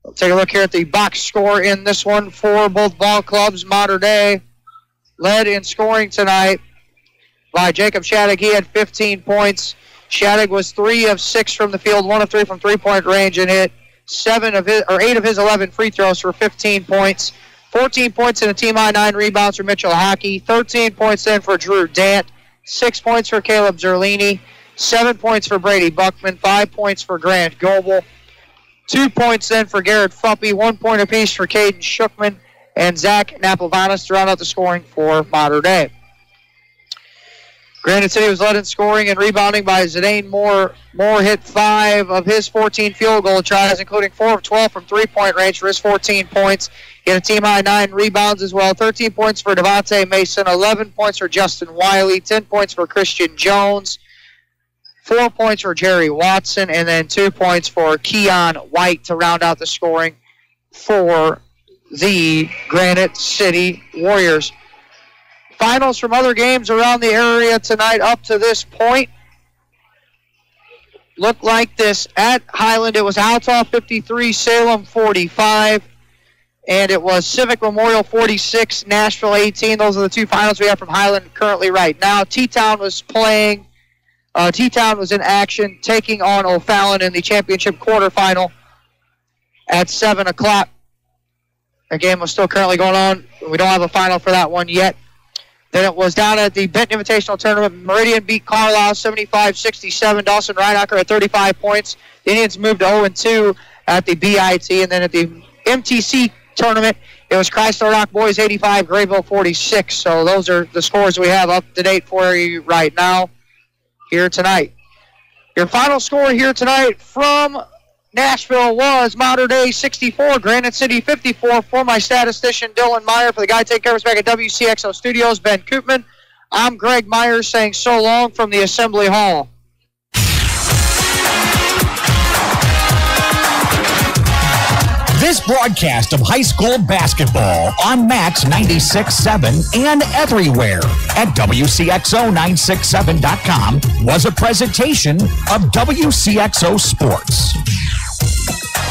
We'll take a look here at the box score in this one for both ball clubs. Mater Dei led in scoring tonight by Jacob Shattuck. He had 15 points. Shattuck was 3 of 6 from the field, 1 of 3 from three-point range, and hit 8 of his 11 free throws for 15 points. 14 points and a team-high 9 rebounds for Mitchell Hockey. 13 points then for Drew Dant. 6 points for Caleb Zerlini. 7 points for Brady Buckman. 5 points for Grant Goebel. 2 points then for Garrett Fuppy, 1 point apiece for Caden Shookman and Zach Napolvanis to round out the scoring for Mater Dei. Granite City was led in scoring and rebounding by Zidane Moore. Moore hit 5 of his 14 field goal tries, including 4 of 12 from three-point range for his 14 points. He had a team-high 9 rebounds as well. 13 points for Devontae Mason, 11 points for Justin Wiley, 10 points for Christian Jones, 4 points for Jerry Watson, and then 2 points for Keon White to round out the scoring for the Granite City Warriors. Finals from other games around the area tonight up to this point look like this. At Highland, it was Altough 53, Salem 45, and it was Civic Memorial 46, Nashville 18. Those are the 2 finals we have from Highland currently right now. T-Town was playing. T-Town was in action, taking on O'Fallon in the championship quarterfinal at 7 o'clock. The game was still currently going on. We don't have a final for that one yet. Then it was down at the Benton Invitational Tournament. Meridian beat Carlisle 75-67. Dawson Reinhocker had 35 points. The Indians moved to 0-2 at the BIT. And then at the MTC Tournament, it was Chrysler Rock Boys 85, Grayville 46. So those are the scores we have up to date for you right now here tonight. Your final score here tonight from Nashville was Mater Dei 64, Granite City 54. For my statistician Dylan Meyer, for the guy taking care of us back at WCXO Studios, Ben Koopman, I'm Greg Myers saying so long from the Assembly Hall. This broadcast of high school basketball on Max 96.7 and everywhere at WCXO967.com was a presentation of WCXO Sports.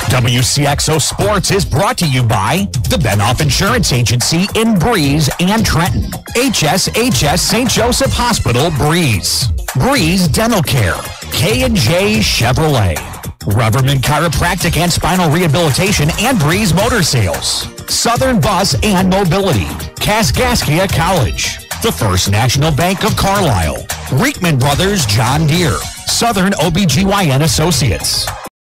WCXO Sports is brought to you by the Benoff Insurance Agency in Breeze and Trenton, HSHS St. Joseph Hospital, Breeze, Breeze Dental Care, K&J Chevrolet, Rubberman Chiropractic and Spinal Rehabilitation and Breeze Motor Sales, Southern Bus and Mobility, Kaskaskia College, the First National Bank of Carlisle, Reekman Brothers John Deere, Southern OBGYN Associates,